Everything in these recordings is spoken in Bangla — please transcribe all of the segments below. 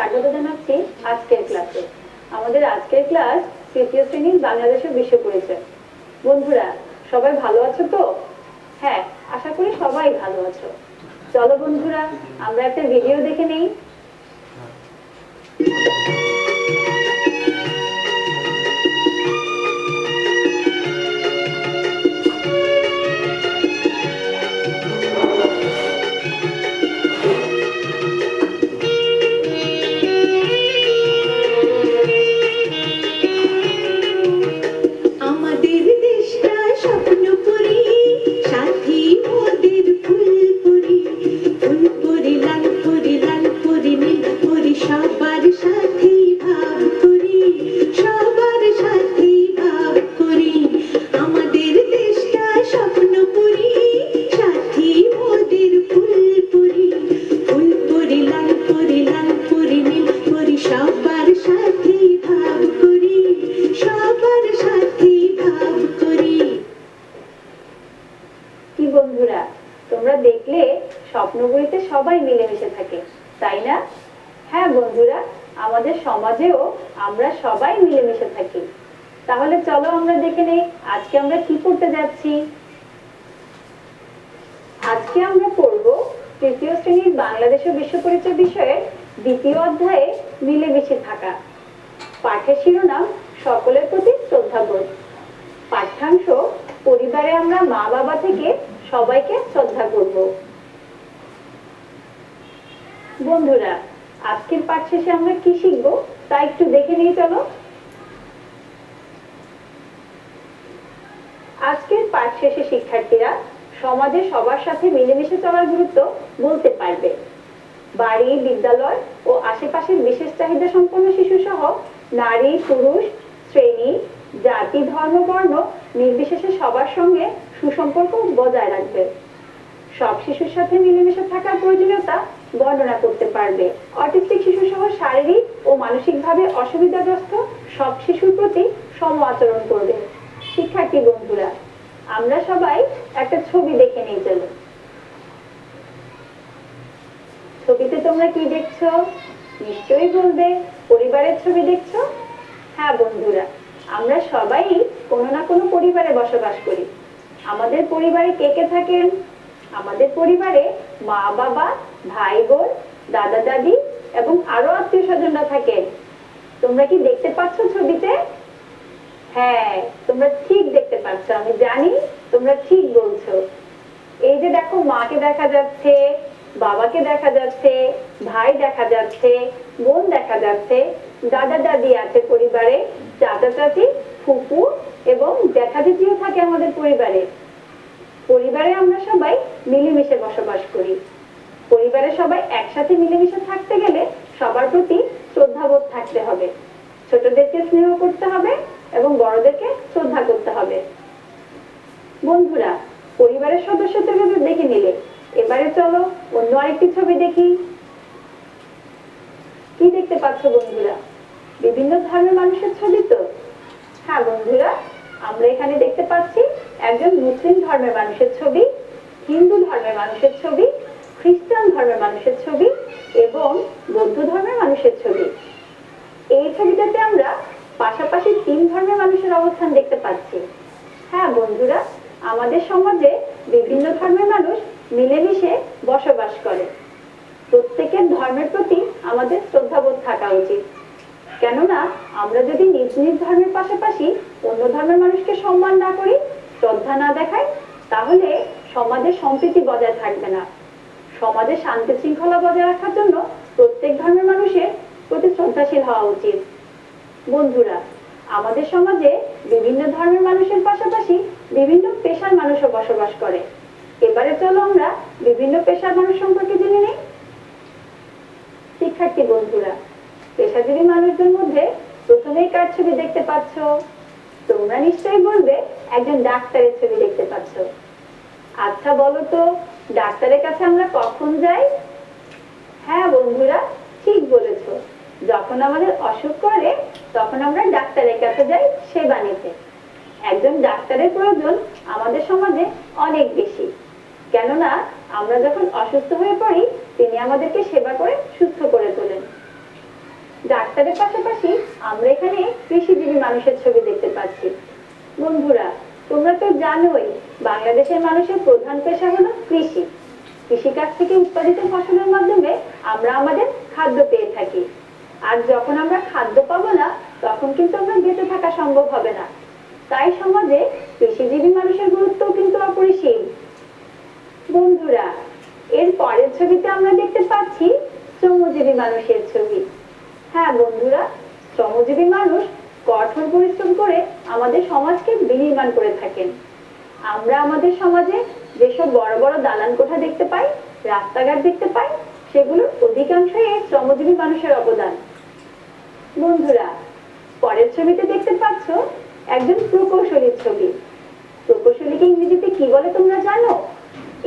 স্বাগত জানাচ্ছি আজকের ক্লাসে। আমাদের আজকের ক্লাস তৃতীয় শ্রেণীর বাংলাদেশের বিশ্ব পরিচয়। বন্ধুরা সবাই ভালো আছো তো? হ্যাঁ, আশা করি সবাই ভালো আছো। চলো বন্ধুরা আমরা একটা ভিডিও দেখে নেই। বন্ধুরা তোমরা দেখলে স্বপ্নপুরীতে সবাই মিলেমিশে থাকে, তাই না? হ্যাঁ বন্ধুরা, আমাদের সমাজেও আমরা সবাই মিলেমিশে থাকি। তাহলে চলো আমরা দেখে নেই আজকে আমরা কি পড়তে যাচ্ছি। আজকে আমরা পড়ব তৃতীয় শ্রেণীর বাংলাদেশ ও বিশ্ব পরিচয় বিষয়ের দ্বিতীয় অধ্যায়ে মিলেমিশে থাকা। পাঠের শিরোনাম সকলের প্রতি শ্রদ্ধাবোধ। পাঠ্যাংশ পরিবারে আমরা মা বাবা থেকে সবাইকে শ্রদ্ধা করব। বন্ধুরা আজকের পাঠ শেষে আমরা কি শিখব তা একটু দেখে নিয়ে চলো। আজকের পাঠ শেষে শিক্ষার্থীরা সমাজে সবার সাথে মিলেমিশে চলার গুরুত্ব বলতে পারবে। বাড়ি, বিদ্যালয় ও আশেপাশের বিশেষ চাহিদা সম্পন্ন শিশু সহ নারী, পুরুষ, শ্রেণী, জাতি, ধর্ম, বর্ণ নির্বিশেষে সবার সঙ্গে সুসম্পর্ক বজায় রাখবে। সব শিশুর সাথে মিলেমিশে থাকার প্রয়োজনীয়তা বর্ণনা করতে পারবে। অটিস্টিক শিশু সহ শারীরিক ও মানসিকভাবে অসুবিধাগ্রস্ত সব শিশুর প্রতি সম আচরণ করবে। শিক্ষার্থী বন্ধুরা আমরা সবাই একটা ছবি দেখে নিয়ে চলো। ছবিতে তোমরা কি দেখছো? নিশ্চয়ই বলবে পরিবারের ছবি দেখছো। হ্যাঁ বন্ধুরা, আমরা সবাই কোনো না কোনো পরিবারে বসবাস করি। আমাদের পরিবারে কে কে থাকেন? আমাদের পরিবারে মা বাবা, ভাই বোন, দাদা দাদি এবং আরো আত্মীয় স্বজনরা থাকেন। তোমরা কি দেখতে পাচ্ছ ছবিতে? হ্যাঁ, তোমরা ঠিক দেখতে পাচ্ছ। আমি জানি তোমরা ঠিক বলছো। এই যে দেখো, মাকে দেখা যাচ্ছে, বাবাকে দেখা যাচ্ছে, ভাই দেখা যাচ্ছে, বোন দেখা যাচ্ছে, দাদা দাদি আছে পরিবারে, চাচা চাচি, ফুফু এবং জ্যাঠা জেঠিও থাকে আমাদের পরিবারে। পরিবারে আমরা সবাই মিলেমিশে বসবাস করি। পরিবারে সবাই একসাথে মিলেমিশে থাকতে গেলে সবার প্রতি শ্রদ্ধাবোধ থাকতে হবে। ছোটদেরকে স্নেহ করতে হবে এবং বড়দেরকে শ্রদ্ধা করতে হবে। বন্ধুরা পরিবারের সদস্যদের দেখে নিলে এবারে চলো অন্য আরেকটি ছবি দেখি। কি দেখতে পাচ্ছ বন্ধুরা? বিভিন্ন ধর্মের মানুষের ছবি তো? হ্যাঁ বন্ধুরা, আমরা এখানে দেখতে পাচ্ছি একজন মুসলিম ধর্মের মানুষের ছবি, হিন্দু ধর্মের মানুষের ছবি, খ্রিস্টান ধর্মের মানুষের ছবি এবং বৌদ্ধ ধর্মের মানুষের ছবি। এই ছবিটাতে আমরা পাশাপাশি তিন ধর্মের মানুষের অবস্থান দেখতে পাচ্ছি। হ্যাঁ বন্ধুরা, আমাদের সমাজে বিভিন্ন ধর্মের মানুষ মিলেমিশে বসবাস করে। প্রত্যেকের ধর্মের প্রতি আমাদের শ্রদ্ধাবোধ থাকা উচিত। কেননা আমরা যদি নিজ নিজ ধর্মের পাশাপাশি অন্য ধর্মের মানুষকে সম্মান না করি, শ্রদ্ধা না দেখাই, তাহলে সমাজে সম্প্রীতি বজায় থাকবে না। সমাজে শান্তি শৃঙ্খলা বজায় রাখার জন্য প্রত্যেক ধর্মের মানুষের প্রতি শ্রদ্ধাশীল হওয়া উচিত। বন্ধুরা আমাদের সমাজে বিভিন্ন ধর্মের মানুষের পাশাপাশি বিভিন্ন পেশার মানুষও বসবাস করে। এবারে চলো আমরা বিভিন্ন পেশার মানুষ সম্পর্কে জেনে নেই। শিক্ষার্থী বন্ধুরা পেশাজীবী মানুষদের মধ্যে প্রথমেই কার ছবি দেখতে পাচ্ছ? তোমরা নিশ্চয়ই বলবে একজন ডাক্তারের ছবি দেখতে পাচ্ছ। আচ্ছা বলো তো, ডাক্তারের কাছে আমরা কখন যাই? হ্যাঁ বন্ধুরা ঠিক বলেছো, যখন আমাদের অসুখ করে তখন আমরা ডাক্তারের কাছে যাই সেবা নিতে। একজন ডাক্তারের প্রয়োজন আমাদের সমাজে অনেক বেশি। কেননা আমরা যখন অসুস্থ হয়ে পড়ি তিনি আমাদেরকে সেবা করে সুস্থ করে তোলেন। ডাক্তারের পাশাপাশি আমরা এখানে কৃষিজীবী মানুষের ছবি দেখতে পাচ্ছি। বন্ধুরা, তোমরা তো জানোই বাংলাদেশের মানুষের প্রধান পেশা হলো কৃষি। কৃষিকাজ থেকে উৎপাদিত ফসলের মাধ্যমে আমরা আমাদের খাদ্য পেয়ে থাকি। আর যখন আমরা খাদ্য পাবো না, তখন কিন্তু আমরা বেঁচে থাকা সম্ভব হবে না। তাই সমাজে কৃষিজীবী মানুষের গুরুত্ব কিন্তু অপরিসীম। বন্ধুরা, এর পরের ছবিতে আমরা দেখতে পাচ্ছি শ্রমজীবী মানুষের ছবি। হ্যাঁ বন্ধুরা, শ্রমজীবী মানুষ কঠোর পরিশ্রম করে আমাদের সমাজকে বিনির্মাণ করে থাকেন। আমরা আমাদের সমাজে যেসব বড় বড় দালান কোঠা দেখতে পাই, রাস্তাঘাট দেখতে পাই, সেগুলোর অধিকাংশই এই শ্রমজীবী মানুষের অবদান। বন্ধুরা, পরের ছবিতে দেখতে পাচ্ছ একজন প্রকৌশলীর ছবি। প্রকৌশলীকে ইংরেজিতে কি বলে তোমরা জানো?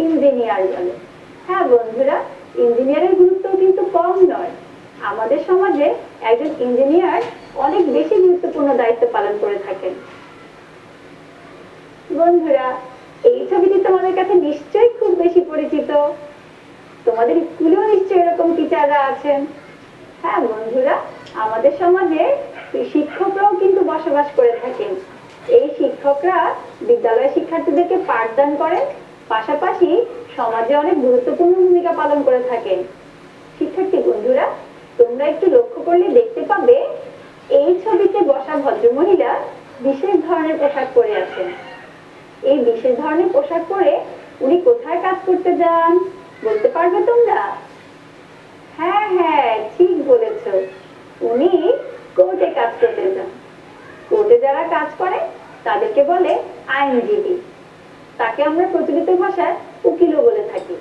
ইঞ্জিনিয়ার বলে। হ্যাঁ বন্ধুরা, ইঞ্জিনিয়ারের গুরুত্ব কিন্তু কম নয়। আমাদের সমাজে একজন ইঞ্জিনিয়ার অনেক বেশি গুরুত্বপূর্ণ দায়িত্ব পালন করে থাকেন। বন্ধুরা, এই ছবিটি তোমাদের কাছে নিশ্চয়ই খুব বেশি পরিচিত। তোমাদের স্কুলেও নিশ্চয়ই এরকম টিচাররা আছেন। হ্যাঁ বন্ধুরা, আমাদের সমাজে শিক্ষকরাও কিন্তু বসবাস করে থাকেন। এই শিক্ষকরা বিদ্যালয় শিক্ষার্থীদেরকে পাঠদান করেন, পাশাপাশি সমাজে অনেক গুরুত্বপূর্ণ ভূমিকা পালন করে থাকেন। শিক্ষার্থী বন্ধুরা, তোমরা একটু লক্ষ্য করলে দেখতে পাবে এই ছবিতে বসা ভদ্রমহিলা বিশেষ ধরনের পোশাক পরে আছেন। এই বিশেষ ধরনের পোশাক পরে উনি কোথায় কাজ করতে যান বলতে পারবে তোমরা? হ্যাঁ হ্যাঁ, ঠিক বলেছ, উনি কোর্টে কাজ করতে যান। কোর্টে যারা কাজ করে তাদেরকে বলে আইনজীবী। তাকে আমরা প্রচলিত ভাষায় উকিলও বলে থাকি।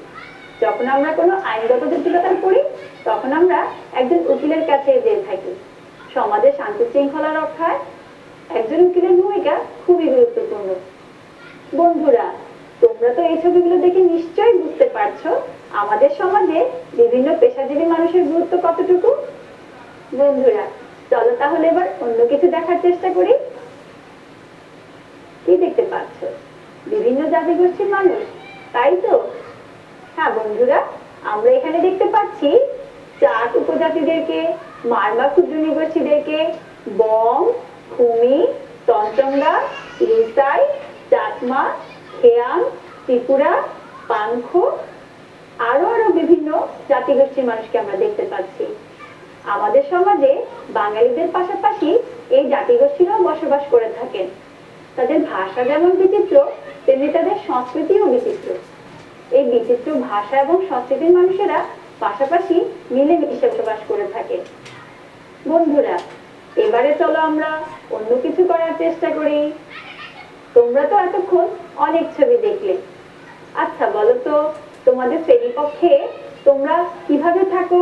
যখন আমরা কোনো আইনগত জটিলতা পড়ি, তখন আমরা একজন উকিলের কাছে যেয়ে থাকি। সমাজে শান্তি শৃঙ্খলা রক্ষায় একজন উকিলের ভূমিকা খুবই গুরুত্বপূর্ণ। বন্ধুরা, তোমরা তো এই ছবিগুলো দেখে নিশ্চয়ই বুঝতে পারছো আমাদের সমাজে বিভিন্ন পেশাজীবী মানুষের গুরুত্ব কতটুকু। বন্ধুরা, চলো তাহলে এবার অন্য কিছু দেখার চেষ্টা করি। কি দেখতে পাচ্ছ? বিভিন্ন জাতিগোষ্ঠীর মানুষ, তাই তো? হ্যাঁ বন্ধুরা, আমরা এখানে দেখতে পাচ্ছি চাট উপজাতিদেরকে, মারমা ক্ষুদ্র নৃগোষ্ঠীদেরকে, বং, ভূমি, তঞ্চঙ্গা, লিসাই, চাকমা, খেয়াং, ত্রিপুরা, পাংখ, আরো বিভিন্ন জাতিগোষ্ঠীর মানুষকে আমরা দেখতে পাচ্ছি। আমাদের সমাজে বাঙালিদের পাশাপাশি এই জাতিগোষ্ঠীরাও বসবাস করে থাকেন। তাদের ভাষা যেমন বিচিত্র, তেমনি তাদের সংস্কৃতিও বিচিত্র। এই বিচিত্র ভাষা এবং সংস্কৃতির মানুষেরা পাশাপাশি মিলেমিশে বসবাস করে থাকে। বন্ধুরা, এবারে চলো আমরা অন্য কিছু করার চেষ্টা করি। তোমরা তো এতক্ষণ অনেক ছবি দেখলে। আচ্ছা বলো তো, তোমাদের শ্রেণীকক্ষে তোমরা কিভাবে থাকো?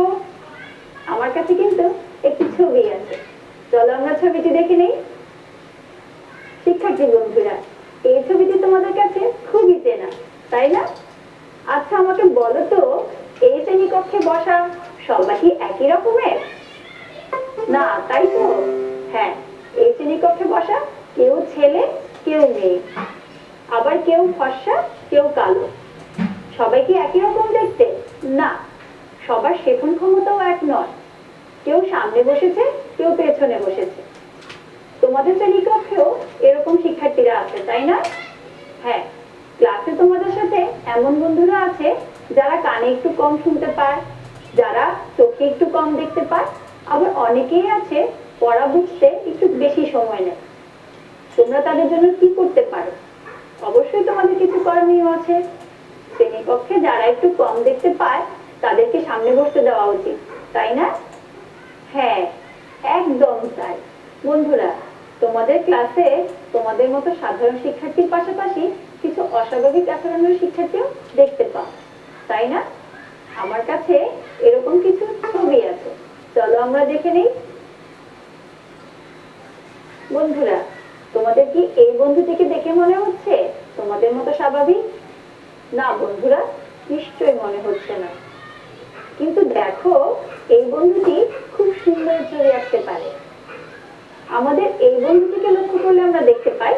আমার কাছে কিন্তু একটি ছবি আছে, চলো আমরা ছবিটি দেখে নেই। শিক্ষার্থী বন্ধুরা, এই ছবিটি তোমাদের কাছে খুবই চেনা, তাই না? আচ্ছা আমাকে বলো তো, এই শ্রেণীকক্ষে বসা সবাই কি একই রকমের? না, তাই তো? হ্যাঁ, এই শ্রেণীকক্ষে বসা কেউ ছেলে, কেউ মেয়ে, আবার কেউ ফর্সা, কেউ কালো। সবাই কি একই রকম দেখতে? না, সবার শেখন ক্ষমতাও এক নয়। কেউ সামনে বসেছে, কেউ পেছনে বসেছে। তোমাদের শ্রেণীকক্ষেও এরকম শিক্ষার্থীরা আছে, তাই না? হ্যাঁ, ক্লাসে তোমাদের সাথে এমন বন্ধুরা আছে যারা কানে একটু কম শুনতে পায়, যারা চোখে একটু কম দেখতে পায়, আবার অনেকেই আছে পড়া বুঝতে একটু বেশি সময় নেয়। তোমরা তাদের জন্য কি করতে পারো? অবশ্যই তোমাদের কিছু করণীয় আছে। শ্রেণীকক্ষে যারা একটু কম দেখতে পায় তাদেরকে সামনে বসতে দেওয়া উচিত, তাই না? হ্যাঁ, একদম তাই। বন্ধুরা, তোমাদের ক্লাসে তোমাদের মতো সাধারণ শিক্ষার্থীর পাশাপাশি কিছু অস্বাভাবিক আচরণের শিক্ষার্থীও দেখতে পাও, তাই না? আমার কাছে এরকম কিছু ছবি আছে, চলো আমরা দেখে নেই। বন্ধুরা, তোমাদের কি এই বন্ধুটিকে দেখে মনে হচ্ছে তোমাদের মতো স্বাভাবিক? না বন্ধুরা, নিশ্চয়ই মনে হচ্ছে না। কিন্তু দেখো, এই বন্ধুটি খুব সুন্দর ছবি আঁকতে পারে। আমাদের এই বন্ধুটিকে লক্ষ্য করলে আমরা দেখতে পাই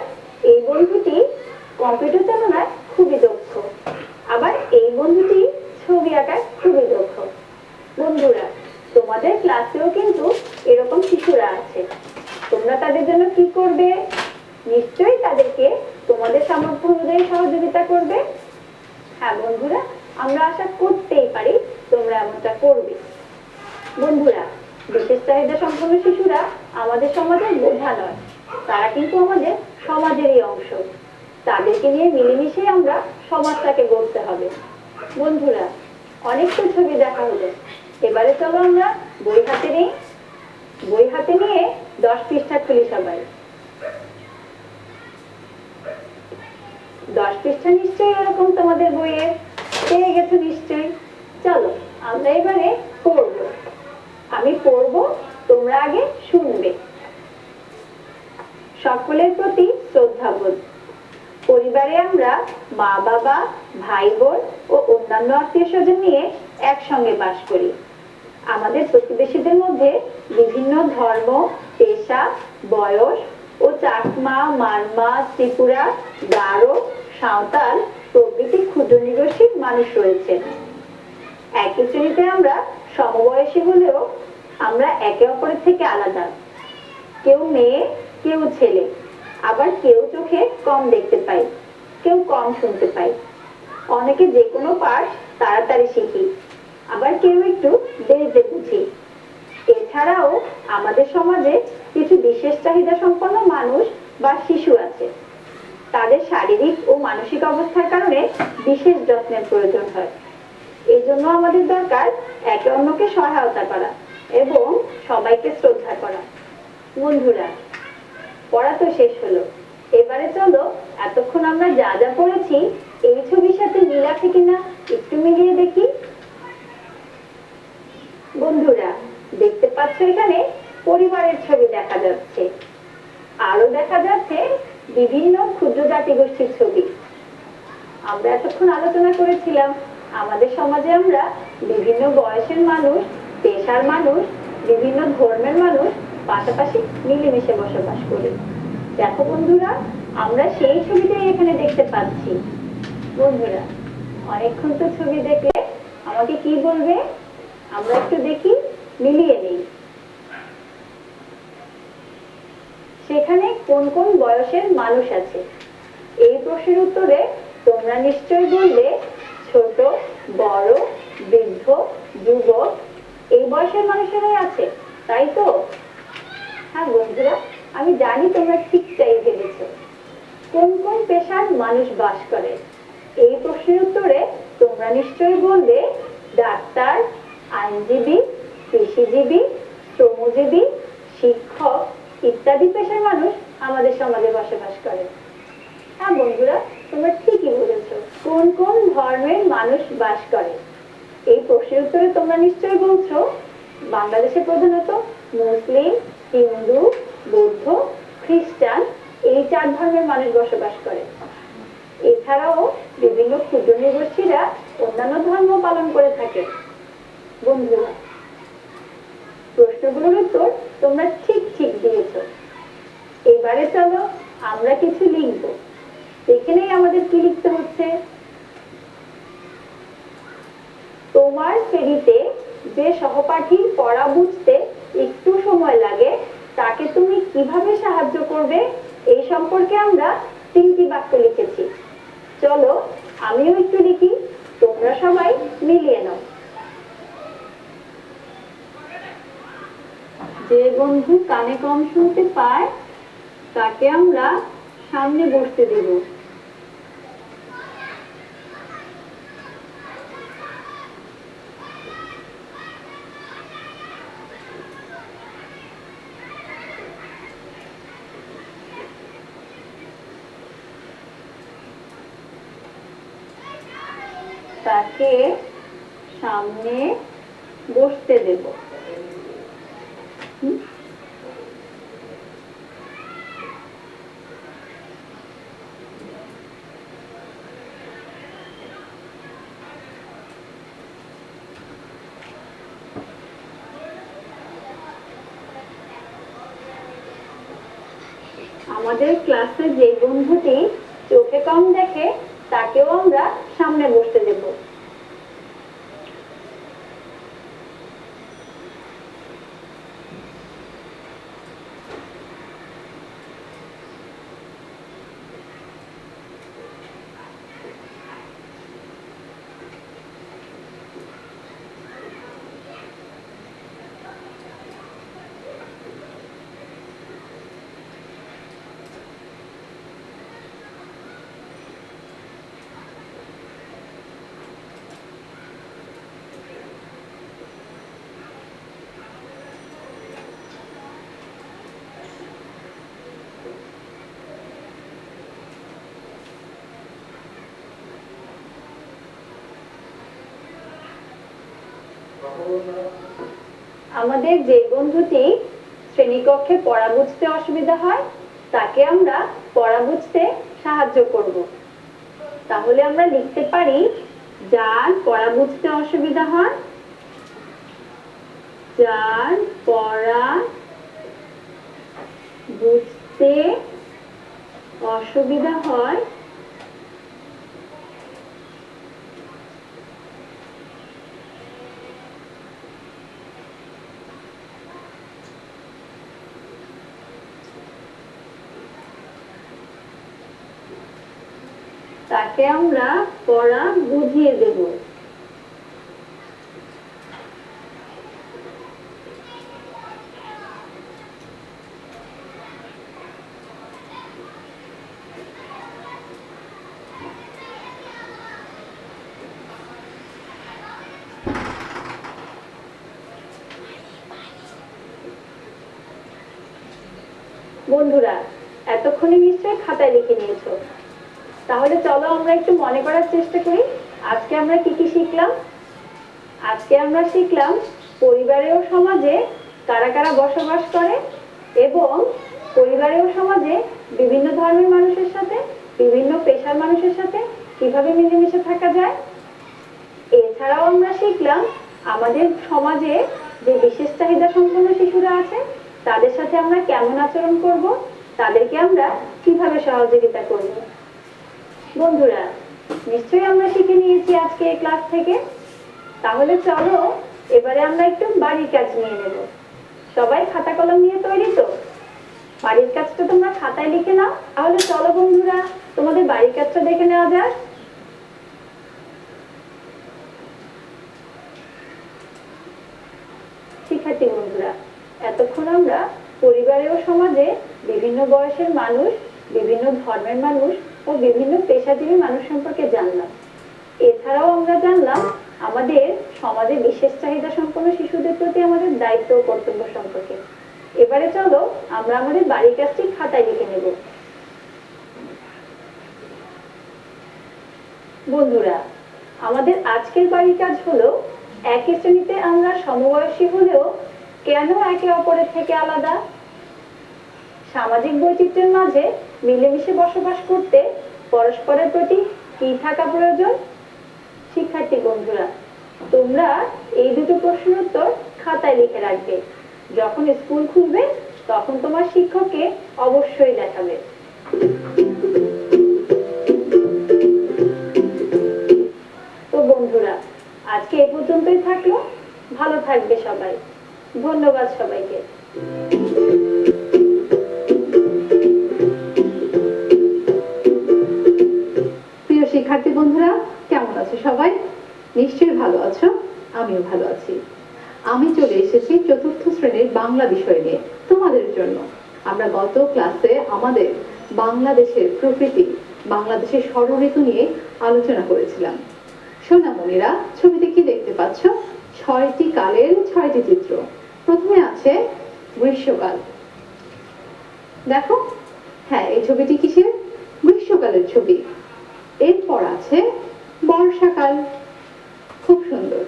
এই বন্ধুটি কম্পিউটার চালনায় খুবই দক্ষ, আবার এই বন্ধুটি ছবি আঁকায় খুবই দক্ষ। বন্ধুরা, তোমাদের ক্লাসেও কিন্তু নিশ্চয়ই তাদেরকে তোমাদের সামর্থ্য অনুযায়ী সহযোগিতা করবে। হ্যাঁ বন্ধুরা, আমরা আশা করতেই পারি তোমরা এমনটা করবে। বন্ধুরা, বিশেষ চাহিদা সম্পন্ন শিশুরা আমাদের সমাজের বোঝা নয়, তারা কিন্তু আমাদের সমাজেরই অংশ। তাদেরকে নিয়ে মিলেমিশে আমরা সমাজটাকে গড়তে হবে। বন্ধুরা, অনেক তো ছবি দেখা হলো, এবারে চলো আমরা বই হাতে নিই। বই হাতে নিয়ে 10 পৃষ্ঠা খুলি সবাই। 10 পৃষ্ঠা নিশ্চয়ই এরকম তোমাদের বইয়ে পেয়ে গেছো নিশ্চয়ই। চলো আমরা এবারে পড়ব। আমি পড়ব, তোমরা আগে শুনবে। সকলের প্রতি শ্রদ্ধাবোধ। পরিবারে আমরা মা বাবা, ভাই বোন ও অন্যান্য আত্মীয় স্বজন নিয়ে একসঙ্গে বাস করি। আমাদের প্রতিবেশীদের মধ্যে বিভিন্ন ধর্ম, পেশা, বয়স ও চাকমা, মারমা, ত্রিপুরা, গারো, সাঁওতাল প্রভৃতি ক্ষুদ্র নিগোষ্ঠীর মানুষ রয়েছে। একই শ্রেণীতে আমরা সমবয়সী হলেও আমরা একে অপরের থেকে আলাদা। কেউ মেয়ে, কেউ ছেলে, আবার কেউ চোখে কম দেখতে পায়, কেউ কম শুনতে পায়। অনেকে যে কোনো পাঠ তাড়াতাড়ি শিখি, আবার কেউ একটু দেরিতে বুঝি। এছাড়াও আমাদের সমাজে কিছু বিশেষ চাহিদা সম্পন্ন মানুষ বা শিশু আছে। তাদের শারীরিক ও মানসিক অবস্থার কারণে বিশেষ যত্নের প্রয়োজন হয়। এই জন্য আমাদের দরকার একে অন্যকে সহায়তা করা এবং সবাইকে শ্রদ্ধা করা। বন্ধুরা, পড়া তো শেষ হলো, এবারে চলো এতক্ষণ আমরা যা যা পড়েছি এই ছবির সাথে মিল আছে কিনা একটু মিলিয়ে দেখি। বন্ধুরা, দেখতে পাচ্ছ এখানে পরিবারের ছবি দেখা যাচ্ছে, আরো দেখা যাচ্ছে বিভিন্ন ক্ষুদ্র জাতিগোষ্ঠীর ছবি। আমরা এতক্ষণ আলোচনা করেছিলাম আমাদের সমাজে আমরা বিভিন্ন বয়সের মানুষ, পেশার মানুষ, বিভিন্ন ধর্মের মানুষ পাশাপাশি মিলেমিশে বসবাস করি। দেখো বন্ধুরা, আমরা সেই ছবিটাই এখানে দেখতে পাচ্ছি। বন্ধুরা, অনেকক্ষণ তো ছবি দেখলে আমাকে কি বলবে? আমরা একটু দেখি, মিলিয়ে নেই। সেখানে কোন কোন বয়সের মানুষ আছে? এই প্রশ্নের উত্তরে তোমরা নিশ্চয়ই বলবে ছোট, বড়, বৃদ্ধ, যুবক, এই বয়সের মানুষেরাই আছে, তাই তো? হ্যাঁ বন্ধুরা, আমি জানি তোমরা ঠিক তাই ভেবেছ। কোন কোন পেশার মানুষ বাস করে? এই প্রশ্নের উত্তরে তোমরা নিশ্চয়ই বলবে ডাক্তার, আইনজীবী, কৃষিজীবী, শ্রমজীবী, শিক্ষক ইত্যাদি পেশার মানুষ আমাদের সমাজে বসবাস করে। হ্যাঁ বন্ধুরা, তোমরা ঠিকই বলেছ। কোন কোন ধর্মের মানুষ বাস করে? এই প্রশ্নের উত্তরে তোমরা নিশ্চয়ই বলছো বাংলাদেশে প্রধানত মুসলিম, হিন্দু, বৌদ্ধ, খ্রিস্টান এই 4 ধর্মের মানুষ বসবাস করে। এছাড়াও বিভিন্ন ক্ষুদ্র নৃগোষ্ঠীরা অন্যান্য ধর্ম পালন করে থাকে। বন্ধুরা, প্রশ্নগুলোর উত্তর তোমরা ঠিক ঠিক দিয়েছ। এবারে চলো আমরা কিছু লিখবো। এখানেই আমাদের কি লিখতে হচ্ছে? তোমার শ্রেণীতে যে সহপাঠীর পড়া বুঝতে একটু সময় লাগে তাকে তুমি কিভাবে সাহায্য করবে, এই সম্পর্কে আমরা 3টি বাক্য লিখেছি। চলো আমিও একটু লিখি, তোমরা সবাই মিলিয়ে নাও। যে বন্ধু কানে কম শুনতে পায় তাকে আমরা সামনে বসতে দেব। তাকে সামনে বসতে দেব। আমাদের ক্লাসে যে বন্ধুটি চোখে কম দেখে তাকেও আমরা সামনে বসতে দেব। আমাদের যে বন্ধুটি শ্রেণীকক্ষে পড়া বুঝতে অসুবিধা হয় তাকে আমরা পড়া বুঝতে সাহায্য করব। তাহলে আমরা লিখতে পারি, যার পড়া বুঝতে অসুবিধা হয়, যার পড়া বুঝতে অসুবিধা হয় তাকে আমরা পড়া বুঝিয়ে দেব। বন্ধুরা, এতক্ষণে নিশ্চয়ই খাতায় লিখে নিয়েছো। তাহলে চলো আমরা একটু মনে করার চেষ্টা করি আজকে আমরা কি কি শিখলাম। আজকে আমরা শিখলাম পরিবারে ও সমাজে কারা কারা বসবাস করে এবং পরিবারে ও সমাজে বিভিন্ন ধর্মের মানুষের সাথে, বিভিন্ন পেশার মানুষের সাথে কিভাবে মিলেমিশে থাকা যায়। এছাড়াও আমরা শিখলাম আমাদের সমাজে যে বিশেষ চাহিদা সম্পন্ন শিশুরা আছে তাদের সাথে আমরা কেমন আচরণ করব, তাদেরকে আমরা কিভাবে সহযোগিতা করব। বন্ধুরা, নিশ্চয়ই আমরা শিখে নিয়েছি আজকে এই ক্লাস থেকে। তাহলে চলো এবারে আমরা একটু বাড়ির কাজ নিয়ে নেব। সবাই খাতা কলম নিয়ে তৈরি তো? বাড়ির কাজটা তোমরা খাতায় লিখে নাও। তাহলে চলো বন্ধুরা, তোমাদের বাড়ির কাজটা দেখে নেওয়া যাক। শিক্ষার্থী বন্ধুরা, এতক্ষণ আমরা পরিবারে ও সমাজে বিভিন্ন বয়সের মানুষ, বিভিন্ন ধর্মের মানুষ ও বিভিন্ন পেশাজীবী মানুষ সম্পর্কে জানলাম। এছাড়াও আমরা জানলাম আমাদের সমাজে বিশেষ চাহিদা সম্পন্ন শিশুদের প্রতি আমাদের দায়িত্ব ও কর্তব্য সম্পর্কে। এবারে চলো আমরা আমাদের বাড়ির কাজটি খাতায় লিখে নেব। বন্ধুরা, আমাদের আজকের বাড়ির কাজ হলো, একই শ্রেণীতে আমরা সমবয়সী হলেও কেন একে অপরের থেকে আলাদা? সামাজিক বৈচিত্র্যের মাঝে মিলেমিশে বসবাস করতে পরস্পরের প্রতি কি থাকা প্রয়োজন? শিক্ষার্থী বন্ধুরা, তোমরা এই দুটো প্রশ্নের উত্তর খাতায় লিখে রাখবে। যখন স্কুল খুলবে তখন তোমার শিক্ষককে অবশ্যই দেখাবে। তো বন্ধুরা, আজকে এ পর্যন্তই থাকলো। ভালো থাকবে সবাই। ধন্যবাদ সবাইকে। প্রিয় শিক্ষার্থী বন্ধুরা, কেমন আছো সবাই? নিশ্চয়ই ভালো আছো, আমিও ভালো আছি। আমি চলে এসেছি চতুর্থ শ্রেণীর বাংলা বিষয় নিয়ে তোমাদের জন্য। আমরা গত ক্লাসে আমাদের বাংলাদেশের প্রকৃতি, বাংলাদেশের ষড়ঋতু নিয়ে আলোচনা করেছিলাম। সোনামণিরা, ছবিতে কি দেখতে পাচ্ছ? 6টি কালের 6টি চিত্র। প্রথমে আছে গ্রীষ্মকাল। দেখো, হ্যাঁ, এই ছবিটি কিসের? গ্রীষ্মকালের ছবি। এরপর আছে বর্ষাকাল, খুব সুন্দর।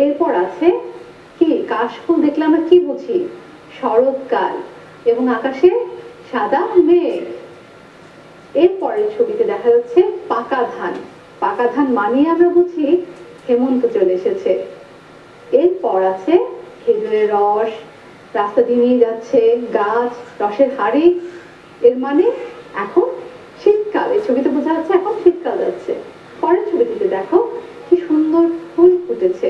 এরপর আছে কি? কাশফুল দেখলে আমরা কি বুঝি? শরৎকাল, এবং আকাশে সাদা মেঘ। এরপরের ছবিতে দেখা যাচ্ছে পাকা ধান। পাকা ধান মানিয়ে আমরা বুঝি হেমন্ত চলে এসেছে। এরপর আছে খেজুরের রস, রাস্তা দিয়ে নিয়ে যাচ্ছে গাছ, রসের হাড়ি, এর মানে এখন শীতকাল। এই ছবিতে বোঝা যাচ্ছে এখন শীতকাল যাচ্ছে। পরের ছবিটিতে দেখো কি সুন্দর ফুল ফুটেছে,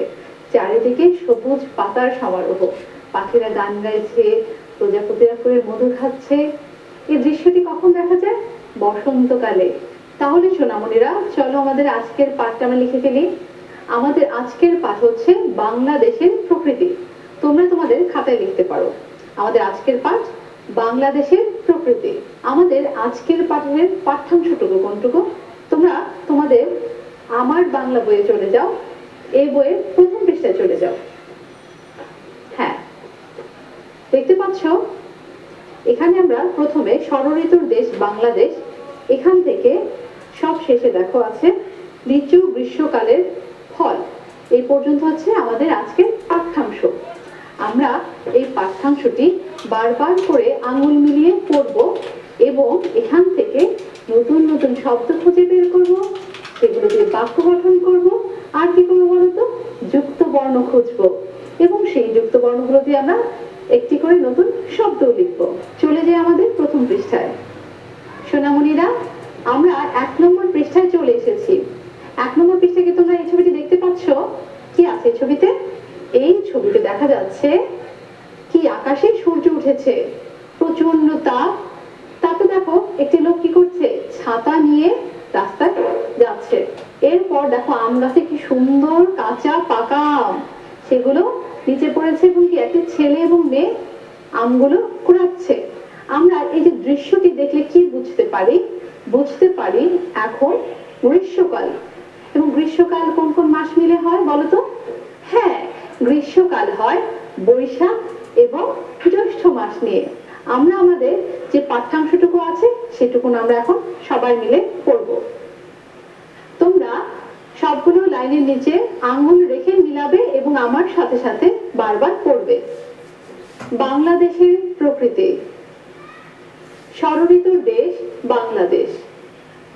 চারিদিকে সবুজ পাতার সমারোহ, পাখিরা গান গাইছে, প্রজাপতিরা ফুলের মধু খাচ্ছে। এই দৃশ্যটি কখন দেখা যায়? বসন্তকালে। তাহলে সোনামণিরা, চলো আমাদের আজকের পাঠটা আমরা লিখে ফেলি। আমাদের আজকের পাঠ হচ্ছে বাংলাদেশের প্রকৃতি। তোমরা তোমাদের খাতায় লিখতে পারো। আমাদের আজকের পাঠ বাংলাদেশের প্রকৃতি। আমাদের আজকের পাঠের পাঠ্যাংশটুকু কোনটুকু? তোমরা তোমাদের আমার বাংলা বইয়ে চলে যাও, এই বইয়ের প্রথম পৃষ্ঠায় চলে যাও। হ্যাঁ, দেখতে পাচ্ছ এখানে আমরা প্রথমে ষড়ঋতুর দেশ বাংলাদেশ, এখান থেকে সব শেষে দেখো আছে লিচু গ্রীষ্মকালের ফল। এই পর্যন্ত হচ্ছে আমাদের আজকের পাঠ্যাংশ। আমরা এই পাঠ্যাংশটি বারবার করে আঙুল মিলিয়ে পড়ব এবং এখান থেকে নতুন নতুন শব্দ খুঁজে বের করব, সেগুলো দিয়ে বাক্য গঠন করব, আর কি করবো বলতো, যুক্ত বর্ণ খুঁজবো এবং সেই যুক্ত বর্ণগুলো দিয়ে আমরা একটি করে নতুন শব্দ লিখব। চলে যাই আমাদের প্রথম পৃষ্ঠায়। সোনামণিরা, আমরা 1 নম্বর পৃষ্ঠায় চলে এসেছি। 1 নম্বর পৃষ্ঠায় কি তোমরা এই ছবিটি দেখতে পাচ্ছ? কি আছে এই ছবিতে? এই ছবিতে দেখা যাচ্ছে কি আকাশে সূর্য উঠেছে, প্রচন্ড তাপ। তাতে দেখো একটি লোক কি করছে, ছাতা নিয়ে রাস্তায় যাচ্ছে। এরপর দেখো আম গাছে কি সুন্দর কাঁচা পাকা আম, সেগুলো নিচে পড়েছে এবং কি একটি ছেলে এবং মেয়ে আমগুলো কুড়াচ্ছে। আমরা এই যে দৃশ্যটি দেখলে কি বুঝতে পারি? বুঝতে পারি এখন গ্রীষ্মকাল। এবং গ্রীষ্মকাল কোন কোন মাস মিলে হয় বলতো? হ্যাঁ, গ্রীষ্মকাল হয় বৈশাখ এবং জ্যৈষ্ঠ মাস নিয়ে। আমরা আমাদের যে পাঠ্যাংশটুকু আছে সেটুকু আমরা এখন সবাই মিলে পড়ব। তোমরা সবগুলো লাইনের নিচে আঙ্গুল রেখে মিলাবে এবং আমার সাথে সাথে বারবার পড়বে। বাংলাদেশের প্রকৃতি। ষড়ঋতুর দেশ বাংলাদেশ।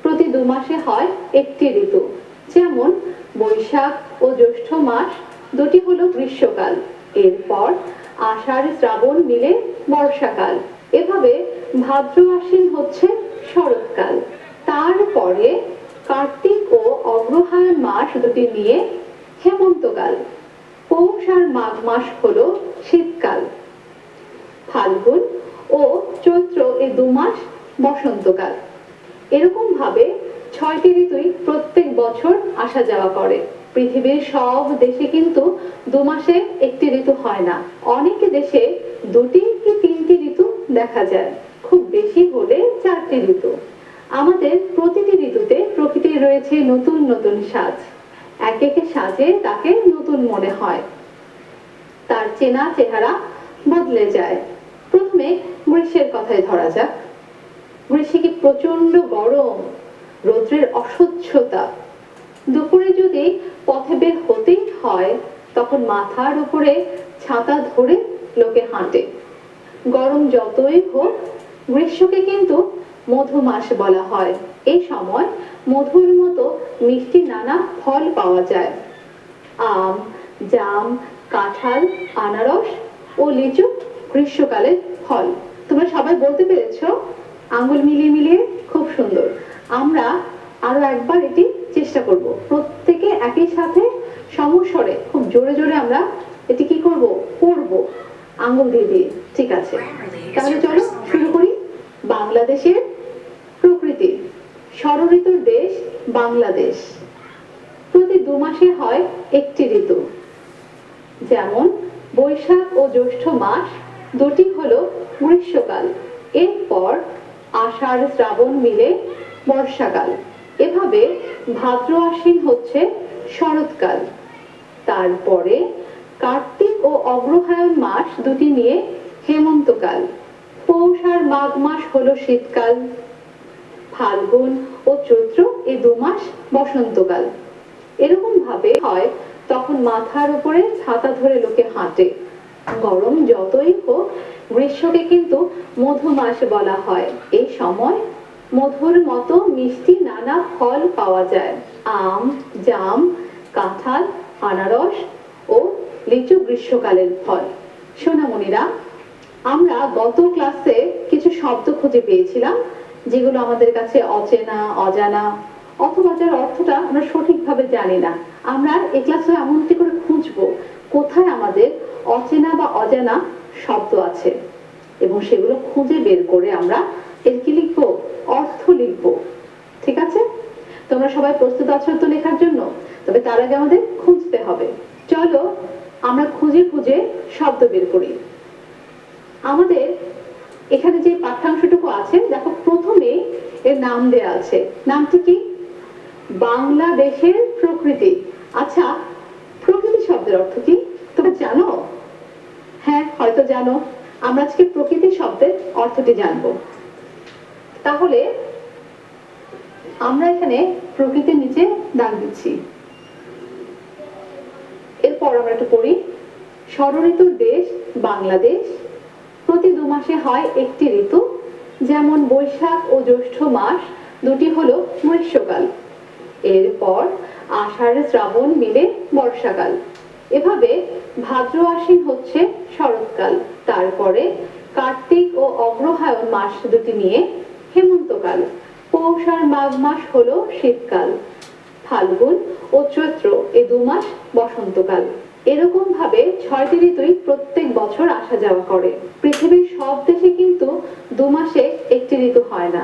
প্রতি 2 মাসে হয় একটি ঋতু, যেমন বৈশাখ ও জ্যৈষ্ঠ মাস দুটি হলো গ্রীষ্মকাল। এরপর আষাঢ় শ্রাবণ মিলে বর্ষাকাল। এভাবে ভাদ্র আশ্বিন হচ্ছে শরৎকাল। তারপরে কার্তিক ও অগ্রহায়ণ মাস দুটি নিয়ে হেমন্তকাল। পৌষ আর মাঘ মাস হলো শীতকাল। ফাল্গুন ও চৈত্র এই 2 মাস বসন্তকাল। এরকম ভাবে 6টি ঋতুই প্রত্যেক বছর আসা যাওয়া করে। পৃথিবীর সব দেশে কিন্তু 2 মাসে একটি ঋতু হয় না। অনেক দেশে 2টি কি 3টি ঋতু দেখা যায়, খুব বেশি হলে 4টি ঋতু। আমাদের প্রতিটি ঋতুতে প্রকৃতির রয়েছে নতুন নতুন সাজ। এক এক সাজে তাকে নতুন মনে হয়, তার চেনা চেহারা বদলে যায়। প্রথমে গ্রীষ্মের কথায় ধরা যাক। গ্রীষ্মে কি প্রচন্ড গরম, রৌদ্রের অসহ্যতা। দুপুরে যদি পথে বের হতেই হয় তখন মাথার উপরে ছাতা ধরে লোকে হাঁটে। গরম যতই হোক, গ্রীষ্মকে কিন্তু মধু মাস বলা হয়। এই সময় মধুর মতো মিষ্টি নানা ফল পাওয়া যায়। আম, জাম, কাঁঠাল, আনারস ও লিচু গ্রীষ্মকালের ফল। তোমরা সবাই বলতে পেরেছো? আঙ্গুল মিলিয়ে মিলিয়ে, খুব সুন্দর। আমরা আরো একবার এটি চেষ্টা করব। প্রত্যেকে একই সাথে সমস্বরে খুব জোরে জোরে আমরা এটি কি করব, পড়ব আঙ্গুল দিয়ে দিয়ে। ঠিক আছে, তাহলে চলো শুরু করি। বাংলাদেশের প্রকৃতি। ষড়ঋতুর দেশ বাংলাদেশ। প্রতি 2 মাসে হয় একটি ঋতু, যেমন বৈশাখ ও জ্যৈষ্ঠ মাস দুটি হলো গ্রীষ্মকাল। এরপর আষাঢ় শ্রাবণ মিলে বর্ষাকাল। এভাবে ভাদ্র আশ্বিন হচ্ছে শরৎকাল। তারপরে কার্তিক ও অগ্রহায়ণ মাস দুটি নিয়ে হেমন্তকাল। পৌষ আর মাঘ মাস হলো শীতকাল। ফাল্গুন ও চৈত্র এই 2 মাস বসন্তকাল। এরকম ভাবে হয় তখন মাথার উপরে ছাতা ধরে লোকে হাঁটে। গরম যতই হোক, গ্রীষ্মকে কিন্তু মধু মাস বলা হয়। এই সময় মধুর মতো মিষ্টি নানা ফল পাওয়া যায়। আম, জাম, কাঁঠাল, আনারস ও লিচু গ্রীষ্মকালের ফল। সোনামণিরা, আমরা গত ক্লাসে কিছু শব্দ খুঁজে পেয়েছিলাম যেগুলো আমাদের কাছে অচেনা, অজানা, অথবা যার অর্থটা আমরা সঠিকভাবে জানি না। আমরা এই ক্লাসে এমনটি করে খুঁজবো কোথায় আমাদের অচেনা বা অজানা শব্দ আছে এবং সেগুলো খুঁজে বের করে আমরা এর কি লিখবো, অর্থ লিখবো। ঠিক আছে? তোমরা সবাই প্রস্তুত আছো তো লেখার জন্য? তবে তার আগে আমাদের খুঁজতে হবে। চলো আমরা খুঁজে খুঁজে শব্দ বের করি। আমাদের এখানে যে পাঠ্যাংশটুকু আছে দেখো, প্রথমে এর নাম দেয়া আছে। নামটি কি? বাংলাদেশের প্রকৃতি। আচ্ছা, প্রকৃতি শব্দের অর্থ কি তোমরা জানো? হ্যাঁ, হয়তো জানো। আমরা আজকে প্রকৃতি শব্দের অর্থটি জানবো। তাহলে আমরা এখানে প্রকৃতির নিচে দাগ দিচ্ছি। এরপর আমরা একটু পড়ি। ষড়ঋতুর দেশ বাংলাদেশ, প্রতি 2 মাসে হয় একটি ঋতু, যেমন বৈশাখ ও জ্যৈষ্ঠ মাস দুটি হলো গ্রীষ্মকাল, এরপর আষাঢ় শ্রাবণ মিলে বর্ষাকাল, এভাবে ভাদ্র আশ্বিন হচ্ছে শরৎকাল, তারপরে কার্তিক ও অগ্রহায়ণ মাস দুটি নিয়ে হেমন্তকাল, পৌষ আর মাঘ মাস হলো শীতকাল, ফাল্গুন ও চৈত্র এই 2 মাস বসন্তকাল। এরকম ভাবে 6টি ঋতুই প্রত্যেক বছর আসা যাওয়া করে। পৃথিবীর সব দেশে কিন্তু 2 মাসে একটি ঋতু হয় না,